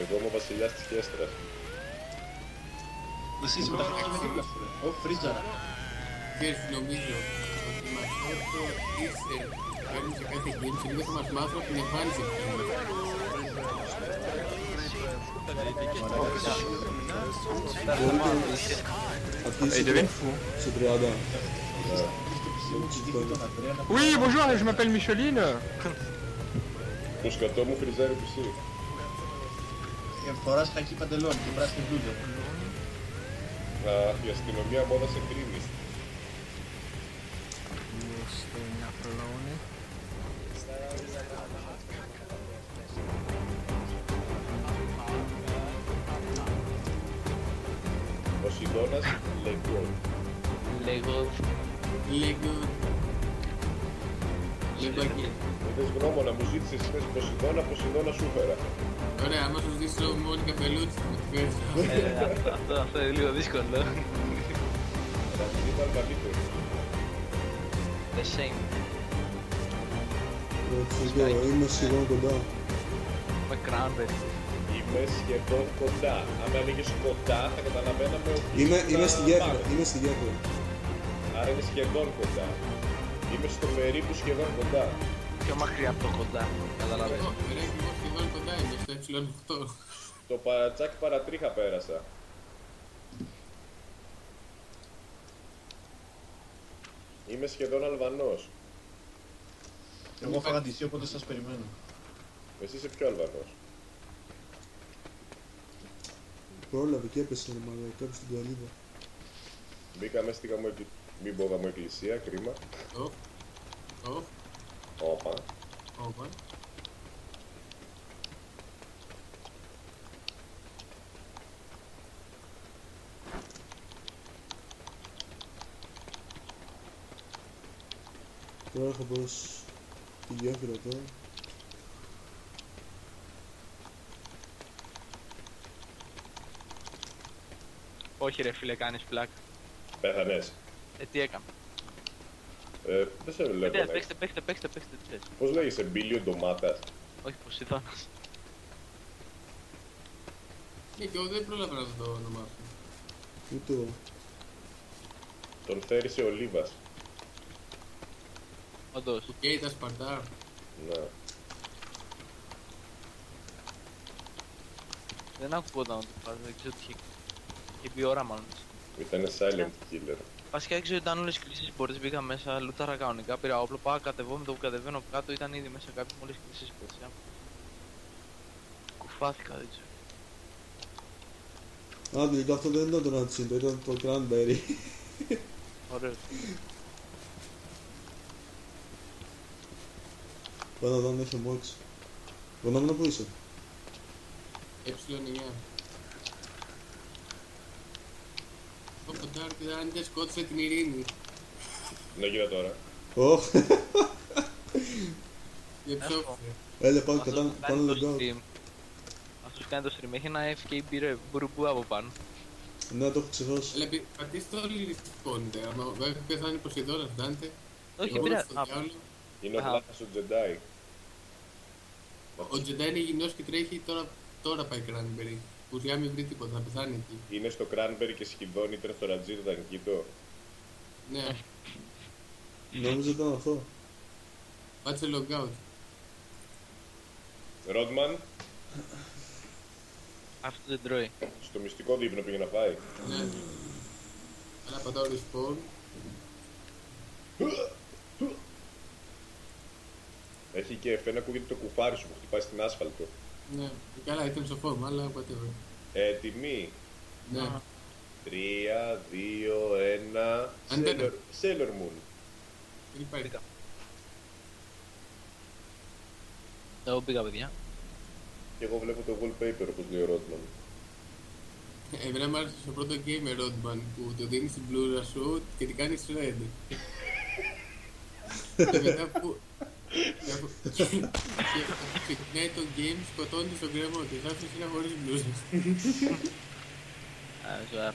Εγώ είμαι ο βασιλιάς της Χέστρας. Εσύ είσαι με τα χέρια δίπλα σου ρε. Ω, φρίζαρα. Ξέρεις, νομίζω ότι με αυτό το είσαι κάνουν σε κάθε game, σε λίγο θα μας μάθουν από την εμφάνιση του Σε 30. Oui, bonjour, je m'appelle Micheline. Το σκατό μου φριζάρει πισί. Φοράς χακί παντελόνι και πράσινη μπλούζα. Η αστυνομία μόδα σε κρίνει. Ο Σιδώνας Λεγκό. Λέγω. Λεγκό. Είδες γνώμονα, μου ζήτησες είπες Ποσειδώνα σου φέρα. Ωραία, άμα σου ζητήσω μόνη καπελούτσι θα μου τη φέρεις. Αυτό είναι λίγο δύσκολο. Θα την ήταν καλύτερο. The same. Είμαι σχεδόν κοντά. Με κράνβερ. Είμαι σχεδόν κοντά. Αν ανοίγεις κοντά θα καταλαβαίναμε ότι... Είμαι στη γέφυρα, Άρα είναι σχεδόν κοντά. Είμαι στο περίπου σχεδόν κοντά. Πιο μακριά από το κοντά. Καταλαβαίνω. Εγώ σχεδόν κοντά είμαι στο ε8. Το παρατσάκι παρατρίχα πέρασα. Είμαι σχεδόν Αλβανός. Εγώ φάγα DC οπότε σας περιμένω. Εσύ είσαι πιο Αλβανός. Πρόλαβε και έπεσε ρε μαλάκα, κάποιος στην καλύβα. Μπήκα μέσα στη μην πω γαμοεκκλησία, κρίμα. Όπα. Τώρα έχω προς τη γέφυρα τώρα. Όχι ρε φίλε, κάνεις πλάκα. Πέθανες. Τι έκανα. Δεν σε βλέπω. Παίξτε, τι θες. Πώς λέγεσαι, Μπίλιο Ντομάτας? Όχι, Ποσειδώνας. Και εγώ δεν πρόλαβα να δω το όνομά σου. Ούτε εγώ. Τον θέρισε ο Λίβας. Όντως. Ο Κέιτα Σπαρτά. Ναι. Δεν ακούγονταν το φάζο, δεν ξέρω τι είχε πει ώρα μάλλον. Ήτανε silent killer. Βασικά έξω ήταν όλες οι κλήσεις πόρτες, μπήκα μέσα, λούταρα κανονικά, πήρα όπλο, πάω κατεβώ, με το που κατεβαίνω κάτω ήταν ήδη μέσα κάποιοι με όλες τις κλήσεις πόρτες. Κουφάθηκα, δεν ξέρω. Α, τελικά αυτό δεν ήταν το Νατσίντο, ήταν το Cranberry. Ωραίος. Πάω να δω αν έχει αμόξει. Γονόμουνα που είσαι? Ε9. Όπο Ντάρκ, αν δεν σκότωσε την ειρήνη. Να γύρω τώρα. Ωχ. Για ψόφισε. Έλε, πάμε logout. Αυτός κάνει το stream, έχει ένα FKB μπουρουμπού από πάνω. Ναι, το έχω ξεχάσει. Αλλά πατήστε όλοι λησπώνετε, άμα βέβαια πεθάνει Ποσειδώνας, Ντάντε. Όχι, πειράζει. Είναι ο Βλάχας ο Τζεντάι. Ο Τζεντάι είναι υγιεινός και τρέχει τώρα πάει Κράνμπερι. Ουσιά μην βρει τίποτα, θα πεθάνει εκεί. Είναι στο Κράνμπερι και σχεδόν ήταν στο Ρατζίτο Τανκίτο. Ναι. Νόμιζα ήταν αυτό. Πάτσε logout. Ρόντμαν. Αυτό δεν τρώει. Στο μυστικό δείπνο πήγε να φάει. Ναι. Αλλά πατάω respawn. Έχει και φαίνεται ακούγεται το κουφάρι σου που χτυπάει στην άσφαλτο. Ναι, καλά ήταν στο φόρμα, αλλά whatever. Έτοιμοι. Ναι. 3, 2, 1. Sailor Moon. Υπάρχει. Εγώ πήγα, παιδιά. Και εγώ βλέπω το wallpaper όπως λέει ο Ρότμαν. Εμένα μου άρεσε στο πρώτο game με Rodman που το δίνει στην πλούρα σου και την κάνει shred. Και μετά που ξεκινάει το game σκοτώνει στον κρεμό της, άφησε είναι χωρίς μπλούζες. Ζωάρα.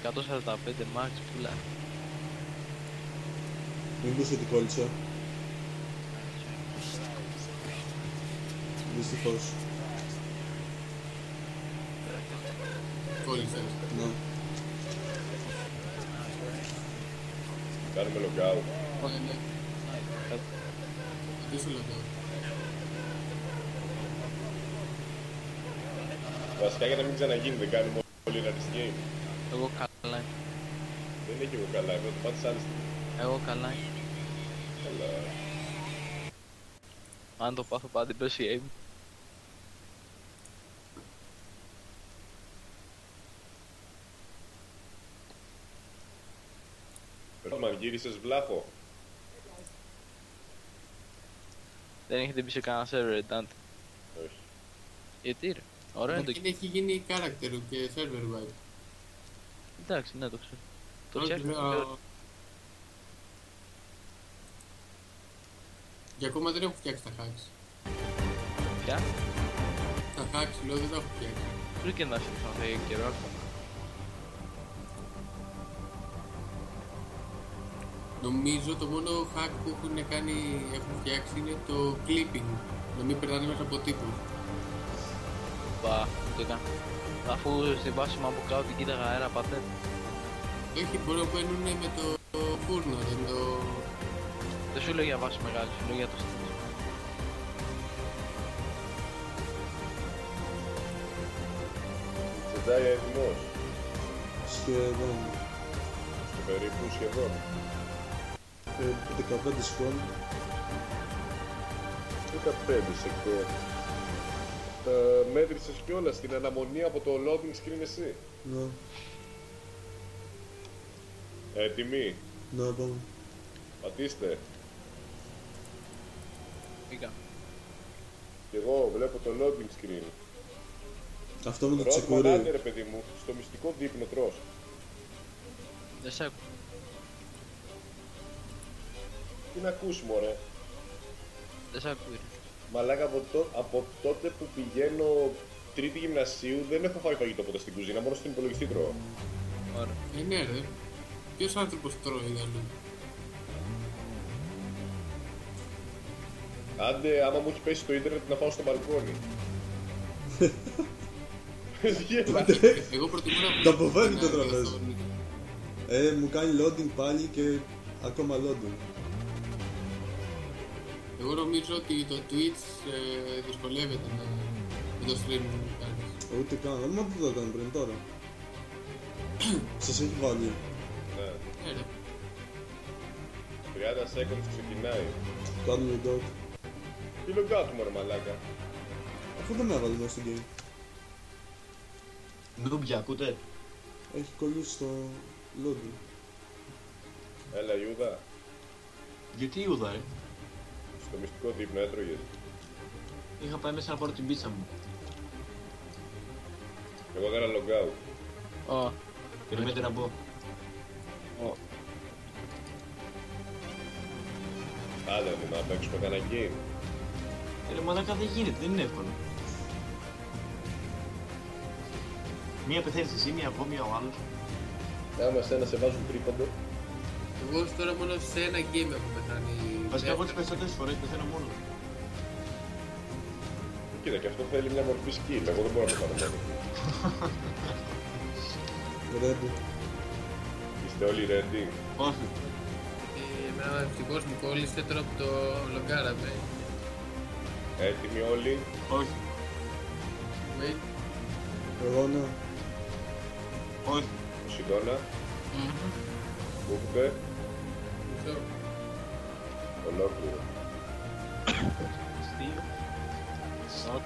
145 max πουλά. Μήπως ότι κόλλησα. Δυστυχώς. Κόλλησες. Ναι. Κάνουμε lockout. Ναι, ναι. Τι σου λέω τώρα. Βασικά για να μην ξαναγίνει δεν κάνουμε όλοι ένα της game. Εγώ καλά. Δεν έχει εγώ καλά, εγώ το πάτησα άλλη στιγμή. Εγώ καλά. Αλλά... Αν το πάθω πάντα πέσει aim. Ρότμαν, γύρισες βλάχο. Δεν έχετε μπει σε κανένα server, Dante. Όχι. Γιατί ρε, ωραίο είναι το κοινό. Έχει γίνει character και server wipe. Εντάξει, ναι, το ξέρω. Το Όχι, φτιάχνω. Και ακόμα δεν έχω φτιάξει τα hacks. Ποια? Τα hacks λέω δεν τα έχω φτιάξει. Πριν και να σε θα έχει καιρό ακόμα. Νομίζω το μόνο hack που έχουν φτιάξει είναι το clipping. Να μην περνάνε μέσα από τύπους. Μπα, δεν το κάνω. Αφού στην βάση μου από κάτω την κοίταγα αέρα πατέ. Όχι, μπορεί να μπαίνουν με το φούρνο, Δεν σου λέω για βάση μεγάλη, σου λέω για το στήμα. Τζεντάι έτοιμος. Σχεδόν. Στο περίπου σχεδόν. 15 σκόν. 15 σεκό. Μέτρησες κιόλας την αναμονή από το loading screen εσύ. Ναι. Έτοιμοι. Ναι, πάμε. Πατήστε. Πήγα. Κι εγώ βλέπω το loading screen. Αυτό με το Ρότμαν, τσικούρι. άντε ρε παιδί μου, στο μυστικό δείπνο τρως. Δεν σ' άκου. Τι να ακούς μωρέ. Δεν σ' ακούει. Μαλάκα από τότε που πηγαίνω τρίτη γυμνασίου δεν έχω φάει φαγητό ποτέ στην κουζίνα, μόνο στην υπολογιστή τρώω. Ωραία. Ναι ρε. Ποιος άνθρωπος τρώει αλλού? Άντε, άμα μου έχει πέσει το ίντερνετ να πάω στο μπαλκόνι. Εγώ προτιμώ να Το αποφεύγει το τραπέζι. Μου κάνει loading πάλι και ακόμα loading. Εγώ νομίζω ότι το Twitch δυσκολεύεται με το stream που κάνεις. Ούτε καν, μα που το έκανε πριν τώρα. Σας έχει βάλει. Ναι. Ναι. 30 seconds ξεκινάει. Κάνουμε logout. Τι logout μωρέ μαλάκα. Αφού δεν με έβαλε μέσα στο game. Νούμπια, ακούτε? Έχει κολλήσει στο loading. Έλα Ιούδα. Γιατί Ιούδα, Στο μυστικό δείπνο έτρωγες. Είχα πάει μέσα να πάρω την πίτσα μου. Εγώ έκανα logout. Περιμένετε να μπω. Άντε μου να παίξουμε κανένα game. Ρε μαλάκα δεν γίνεται, δεν είναι εύκολο. Μία πεθαίνεις εσύ, μία εγώ, μία ο άλλος. Άμα εσένα σε βάζουν τρίποντο. Εγώ τώρα μόνο σε ένα game έχω πεθάνει. Βασικά εγώ τις περισσότερες φορές πεθαίνω μόνο. Κοίτα και αυτό θέλει μια μορφή skill, εγώ δεν μπορώ να το κάνω μόνο. Ready. Είστε όλοι ready? Όχι. Εμένα ευτυχώς μου κόλλησε τώρα που το λογκάραμε. Έτοιμοι όλοι? Όχι. Wait. Εγώ ναι. Όχι. Σιγόνα. Κούκτε. Μισό. Ολόκληρο. Αστείο. Σοκ.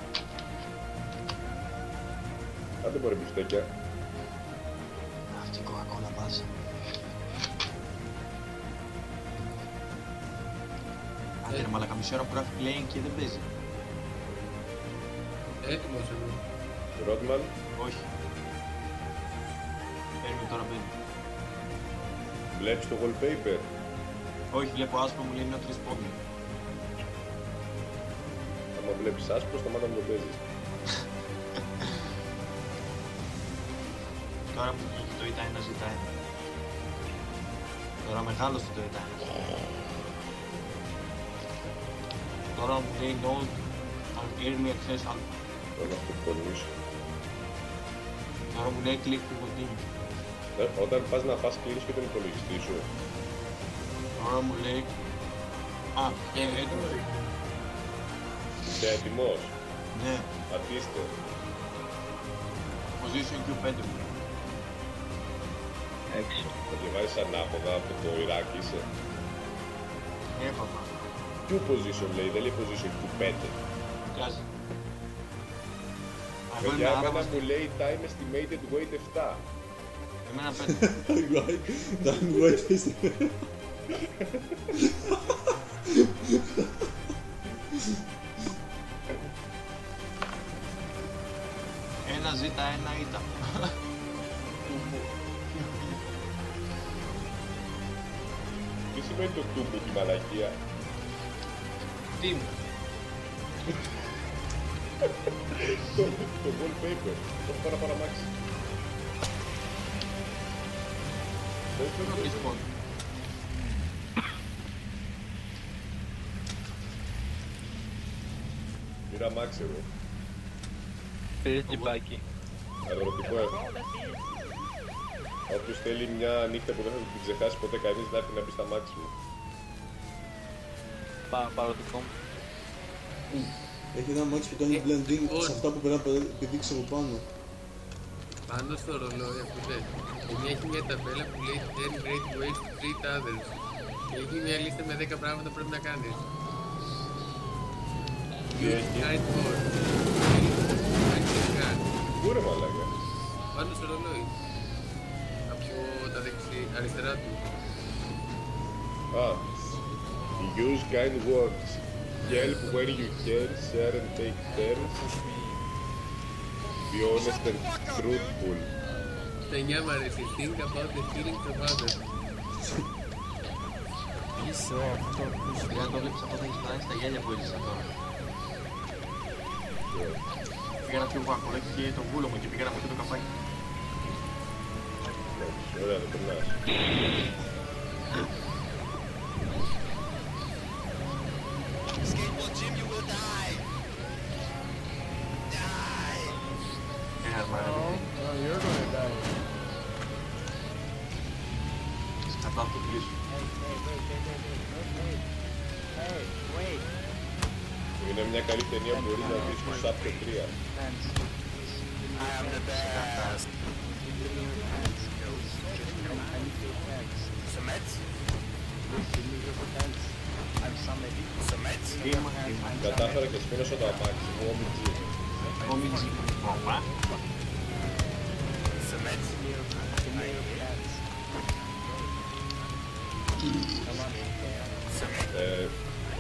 Άντε μπορεί μπιφτέκια. Αυτή η κοκακόλα βάζει. Άντε ρε μαλάκα, μισή ώρα που γράφει playing και δεν παίζει. Έτοιμος εγώ. Ρότμαν. Όχι. Παίρνει τώρα παίρνει. Βλέπεις το wallpaper. Όχι, βλέπω άσπρο μου λέει είναι 3 πόντοι. Άμα βλέπεις άσπρο, σταμάτα να το παίζεις. Τώρα που το ήταν ένα ζητάει. Τώρα μεγάλωσε το ήταν. Τώρα μου λέει no early access alpha. Τώρα να το κολλήσω. Τώρα μου λέει click to continue. Όταν πας να φας κλείνεις και τον υπολογιστή σου. Τώρα μου λέει... έτοιμο. Είσαι έτοιμος? Ναι. Αφήστε. Position Q5 μου λέει. Έξω. Θα διαβάζεις ανάποδα από το Ιράκ είσαι. Έπαθα. Q position λέει, δεν λέει position Q5. Κάζει. Παιδιά, εμένα μου λέει time estimated weight 7. Εμένα 5. Time weight. Ένα ζήτα, ένα ήτα. Τι σημαίνει το τούμπο τη μαλακία? Τι μου. Το wallpaper. Το έχω πάρα παραμάξει. Δεν θέλω να πεις πόνο. Πήρα μάξι εγώ. Πήρες τζιμπάκι. Αγροτικό έχω. Όποιος θέλει μια νύχτα που δεν θα την ξεχάσει ποτέ κανείς να έρθει να μπει στα μάξι μου. Πάρω δικό μου. Έχει ένα μάξι που κάνει blending σε αυτά που πρέπει να πηδήξει από πάνω. Πάνω στο ρολόι ακούτε. Εκεί έχει μια ταμπέλα που λέει 10 great ways to treat others. Και έχει μια λίστα με 10 πράγματα που πρέπει να κάνεις. Use kind words. Πού ρε μαλάκα? Πάνω στο ρολόι. Από τα αριστερά του. Use kind words. Help when you can, share and take turns. Be honest and truthful. Τα 9 μ' αρέσει. Think about the feelings of others. Είσαι αυτό. Αν το βλέπεις αυτό θα έχεις πλάνει στα γέλια που έζησα τώρα. Πήγα να πιω κοκακόλα και τον βούλο μου και πήγα να πιω το καφάκι. Ωραία, το περνάς. Σκατά το πίσω. Είναι μια καλή ταινία που μπορείς να δεις στο Σάπιο 3. Κατάφερα και σπίνωσα το αμάξι μου, Όμιτζι. Οπα.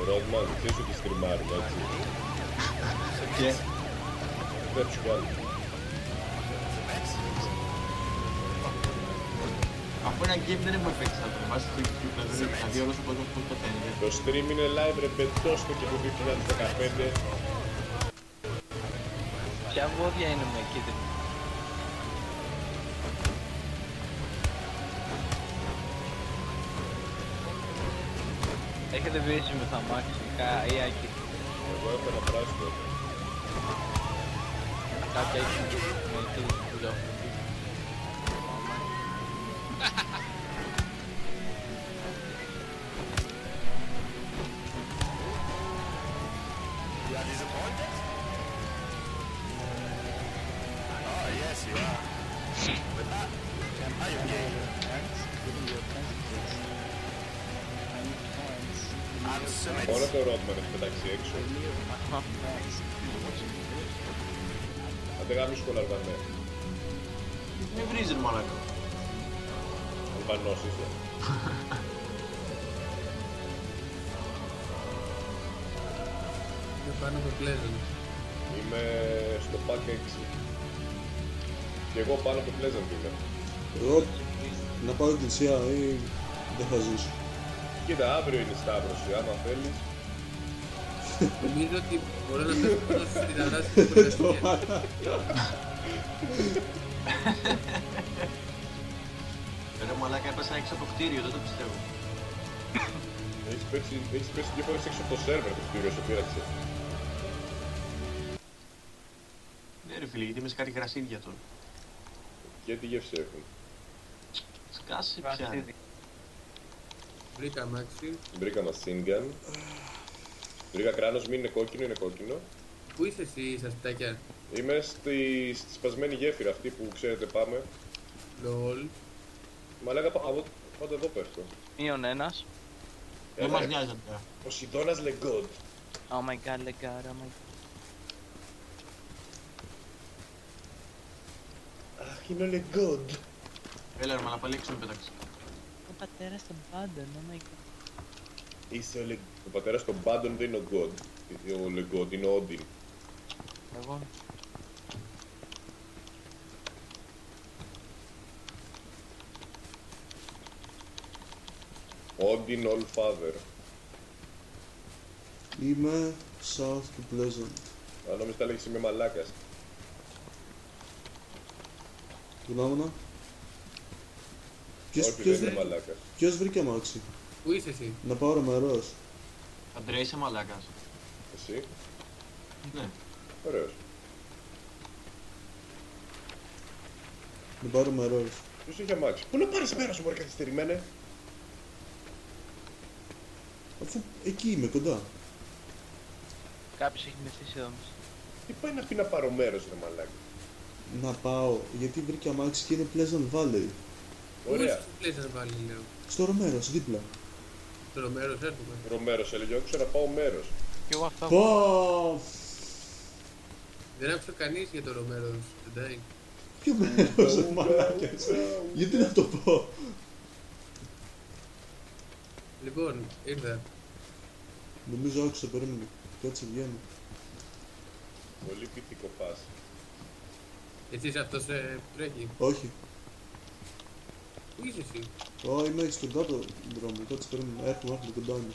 Ρότμαν, ξέρεις ότι στριμάρουν, έτσι. Και Δεν τους κάνω. αφού ένα game δεν έχουμε παίξει να το βάσει στο YouTube, δηλαδή όλος ο κόσμος που πεθαίνει. Το stream είναι live ρε πετώστο και το 2015. Ποια βόδια είναι με κίτρινο? Έχετε βρήσει με τα μάξικα ή άκη? Εγώ έχω ένα πράσινο. Κάποια έχει με κίτρινο που το έχουν πει. Μόνο το Ρότμαν έχει πετάξει έξω. Αν δεν γάμεις τον Αλβανέ. Μη βρίζει ρε μαλάκα. Αλβανός είσαι. Και πάνω από Pleasant. Είμαι στο pack 6. Και εγώ πάνω από Pleasant είμαι. Εγώ να πάω εκκλησία ή δεν θα ζήσω. Κοίτα, αύριο είναι Σταύρωση, άμα θέλεις. Νομίζω ότι μπορώ να πέσω στην αράση της προτεστίας. Ρε μαλάκα έπεσα έξω από το κτίριο, δεν το πιστεύω. Έχεις πέσει δύο φορές έξω από το σερβερ το κτίριο, σε πείραξε. Ναι ρε φίλε, γιατί είμαι σε κάτι γρασίδια τώρα. Και τι γεύση έχουν. Σκάσε πια. Βρήκα αμάξι. Βρήκα machine gun. Βρήκα κράνος, μην είναι κόκκινο, είναι κόκκινο. Πού είσαι εσύ στα σπιτάκια? Είμαι στη σπασμένη γέφυρα αυτή που ξέρετε πάμε. Λολ. Μα λέγα πάντα εδώ πέφτω. Μείον ένας. Δεν μας νοιάζει πια. Ο Σιδώνας Λεγκόντ. Oh my god, legard, oh my god. Αχ, είναι ο Λεγκόντ. Έλα ρε μαλάκα, πάλι έξω με πέταξε. Ο πατέρας των πάντων, oh my god. Είσαι ο πατέρας των πάντων, δεν είναι ο God. Ο Λεγκόντ, είναι ο Όντιν. Εγώ. Όντιν All Father. Είμαι south του Pleasant. Αν νόμιζα τα λέγεις είμαι μαλάκας. Γνώμονα. Όχι, δεν είμαι μαλάκας. Ποιος βρήκε αμάξι? Πού είσαι εσύ? Να πάω ρομερός. Αντρέα είσαι μαλάκας. Εσύ, Ναι. ωραίος. Να πάω ρομερός. Ποιος είχε αμάξι. Πού να πάρεις μέρα σου μωρέ καθυστερημένε. Αφού εκεί είμαι κοντά. Κάποιος έχει μεθύσει εδώ μέσα. Τι πάει να πει να πάρω μέρος ρε μαλάκα. Να πάω, γιατί βρήκε αμάξι και είναι Pleasant Valley. Ωραία. Πού είσαι πάλι λέω. Στο Ρομέρος, δίπλα. Στο Ρομέρος έρχομαι. Ρομέρος έλεγε, άκουσα να πάω μέρος. Κι εγώ αυτό. Πω! Δεν άκουσα κανείς για το Ρομέρος, εντάει. Ποιο μέρος, μαλάκες. Γιατί να το πω. Λοιπόν, ήρθα. Νομίζω άκουσα, περίμενε. Κάτσε βγαίνω. Πολύ πυθικό πας. Εσύ είσαι αυτός που τρέχει. Όχι. Πού είσαι εσύ? Είμαι στον κάτω δρόμο. Κάτσε περίμενε. Έρχομαι κοντά μου.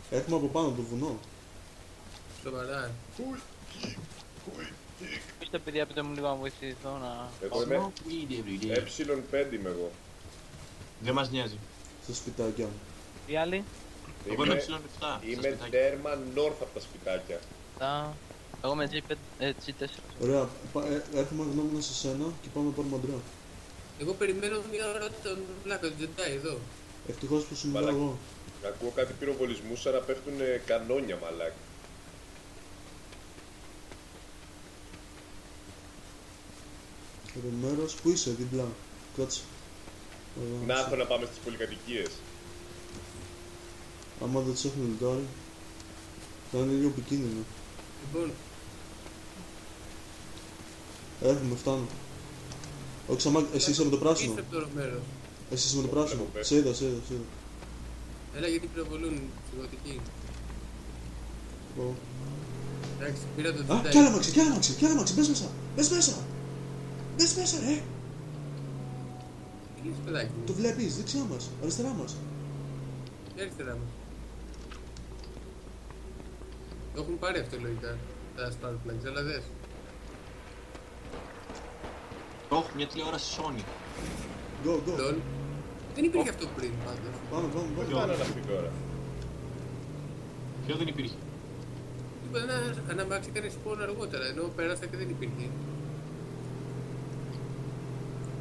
Έρχομαι από πάνω από το βουνό. Σοβαρά. Πείστε παιδιά, πείτε μου λίγο να βοηθηθώ να... Εγώ είμαι ε5 είμαι εγώ. Δεν μας νοιάζει. Στα σπιτάκια μου. Οι άλλοι. Εγώ είμαι ε7. Είμαι τέρμα north από τα σπιτάκια. Εγώ είμαι G4. Ωραία, έρχομαι γνώμονα σε σένα και πάμε να πάρουμε αντρά. Εγώ περιμένω μια ώρα τον Βλάκα, τον Τζεντάι εδώ. Ευτυχώς που σου μιλάω εγώ. Ακούω κάτι πυροβολισμούς, σαν να πέφτουν κανόνια μαλάκα. Το μέρος που είσαι, διπλά. Κάτσε. Να έρθω να πάμε στις πολυκατοικίες. Άμα δεν τους έχουν λιτάρει, θα είναι λίγο επικίνδυνο. Λοιπόν. Έρχομαι, φτάνω. Όχι Σαμάκη, εσύ είσαι με το πράσινο. Είσαι από το μέρος. Εσύ είσαι με το πράσινο. Σε είδα. Έλα γιατί πυροβολούν σιγωτικοί. Εντάξει, πήρα το Α, κι άλλα μάξι, μπες μέσα, ρε! Τι λες παιδάκι μου? Το βλέπεις, δεξιά μας, αριστερά μας. Τι αριστερά μας? Το έχουν πάρει αυτό λογικά, τα Sparkplugs, αλλά δες. Το έχω μια τηλεόραση Sony. Go. Δεν υπήρχε αυτό πριν πάντως. Πάμε. Τι πάνε αυτή τώρα. Ποιο δεν υπήρχε? Είπα ένα αμάξι έκανε spawn αργότερα, ενώ πέρασα και δεν υπήρχε.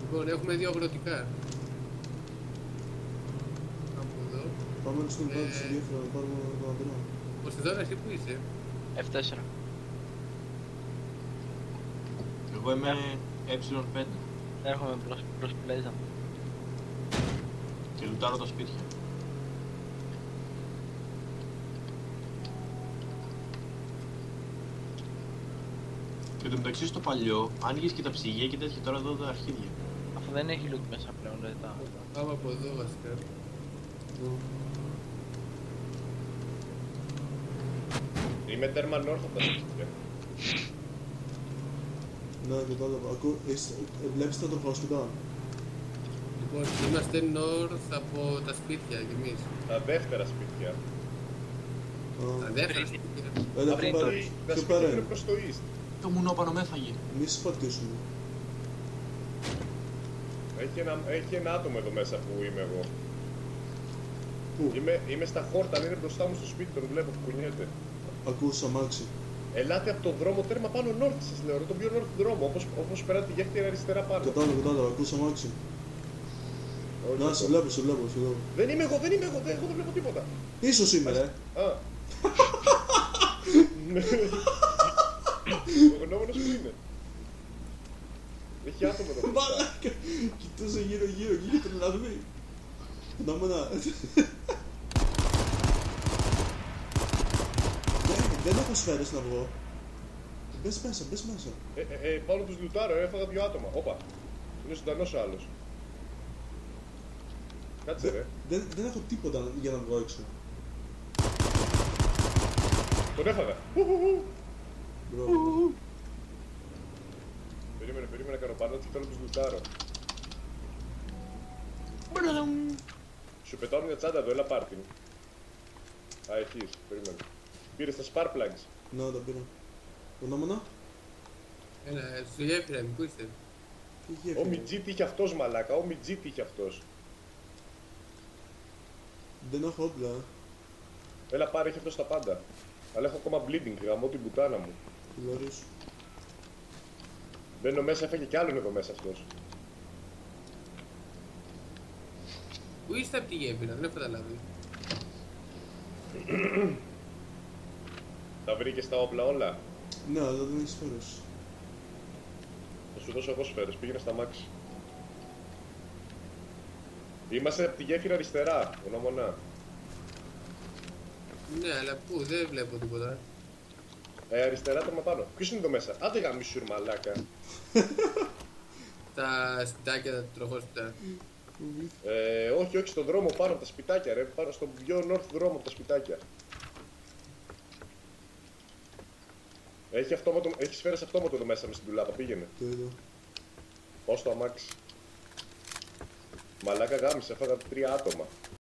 Λοιπόν, έχουμε δύο αγροτικά. Από εδώ. Πάμε στον κάτω στη γέφυρα να πάρουμε το αντρά. Ποσειδώνα, εσύ που είσαι? F4. Εγώ είμαι ε5. Έρχομαι προς Πλέζα. Και λουτάρω τα σπίτια. Και το μεταξύ στο παλιό, άνοιγες και τα ψυγεία και τέτοια, τώρα εδώ τα αρχίδια. Αφού δεν έχει loot μέσα πλέον, δηλαδή τα... Πάμε από εδώ βασικά. Είμαι τέρμα north από τα σπίτια. Ναι, κατάλαβα. Βλέπεις τα τροχόσπιτα. Λοιπόν, είμαστε north από τα σπίτια κι εμείς. Τα δεύτερα σπίτια. Τα δεύτερα σπίτια. Έλα, Τα σπίτια είναι προς το east. Το μουνόπανο με έφαγε. Μη σε πατήσουμε. Έχει ένα άτομο εδώ μέσα που είμαι εγώ. Πού? Είμαι στα χόρτα, είναι μπροστά μου στο σπίτι, τον βλέπω που κουνιέται. Ακούς αμάξι. Ελάτε από τον δρόμο τέρμα πάνω north σας λέω, τον πιο north δρόμο, όπως περάτε τη γέφυρα αριστερά πάνω. Κατάλαβα, ακούς αμάξι. Να, σε βλέπω. Δεν είμαι εγώ, εγώ δεν βλέπω τίποτα. Ίσως είμαι, ρε. Α. Ο γνώμονος που είναι. Έχει άτομο εδώ. Μαλάκα! Κοιτούσε γύρω και είχε τρελαθεί. Φαινόμενα. Δεν έχω σφαίρες να βγω. Μπες μέσα. Πάνω τους λουτάρω, έφαγα δύο άτομα. Όπα. Είναι ζωντανός ο άλλος. Κάτσε ρε. Δεν έχω τίποτα για να βγω έξω. Τον έφαγα. Μπράβο. Περίμενε να κάνω πάνω και θέλω να τους λουτάρω. Σου πετάω μια τσάντα εδώ, έλα πάρ' την. Α, έχεις, περίμενε. Πήρες τα Sparkplugs. Ναι, τα πήρα. Ονόμονα. Έλα, στη γέφυρα μου, πού είστε? Ο Μιτζίτη είχε αυτός μαλάκα, ο Μιτζίτη είχε αυτός. Δεν έχω όπλα. Έλα πάρε, έχει αυτός τα πάντα. Αλλά έχω ακόμα bleeding, γαμώ την πουτάνα μου. Λόρους. Μπαίνω μέσα, έφαγε κι άλλον εδώ μέσα αυτός. Πού είστε από τη γέφυρα, δεν έχω καταλάβει. Τα βρήκες τα όπλα όλα. Ναι, αλλά δεν έχεις σφαίρες. Θα σου δώσω εγώ σφαίρες, πήγαινε στα μάξι. Είμαστε από τη γέφυρα αριστερά, ονομονά. Ναι, αλλά πού, δεν βλέπω τίποτα. Αριστερά τέρμα πάνω. Ποιος είναι εδώ μέσα? Άντε γαμίσου ρε μαλάκα. Τα σπιτάκια, τα τροχόσπιτα. Όχι, στον δρόμο πάνω από τα σπιτάκια ρε. Πάνω στον πιο north δρόμο από τα σπιτάκια. Έχει σφαίρες αυτόματο εδώ μέσα μες στην τουλάπα, πήγαινε. Το είδα. Πάω στο αμάξι. Μαλάκα γάμισε, έφαγα 3 άτομα.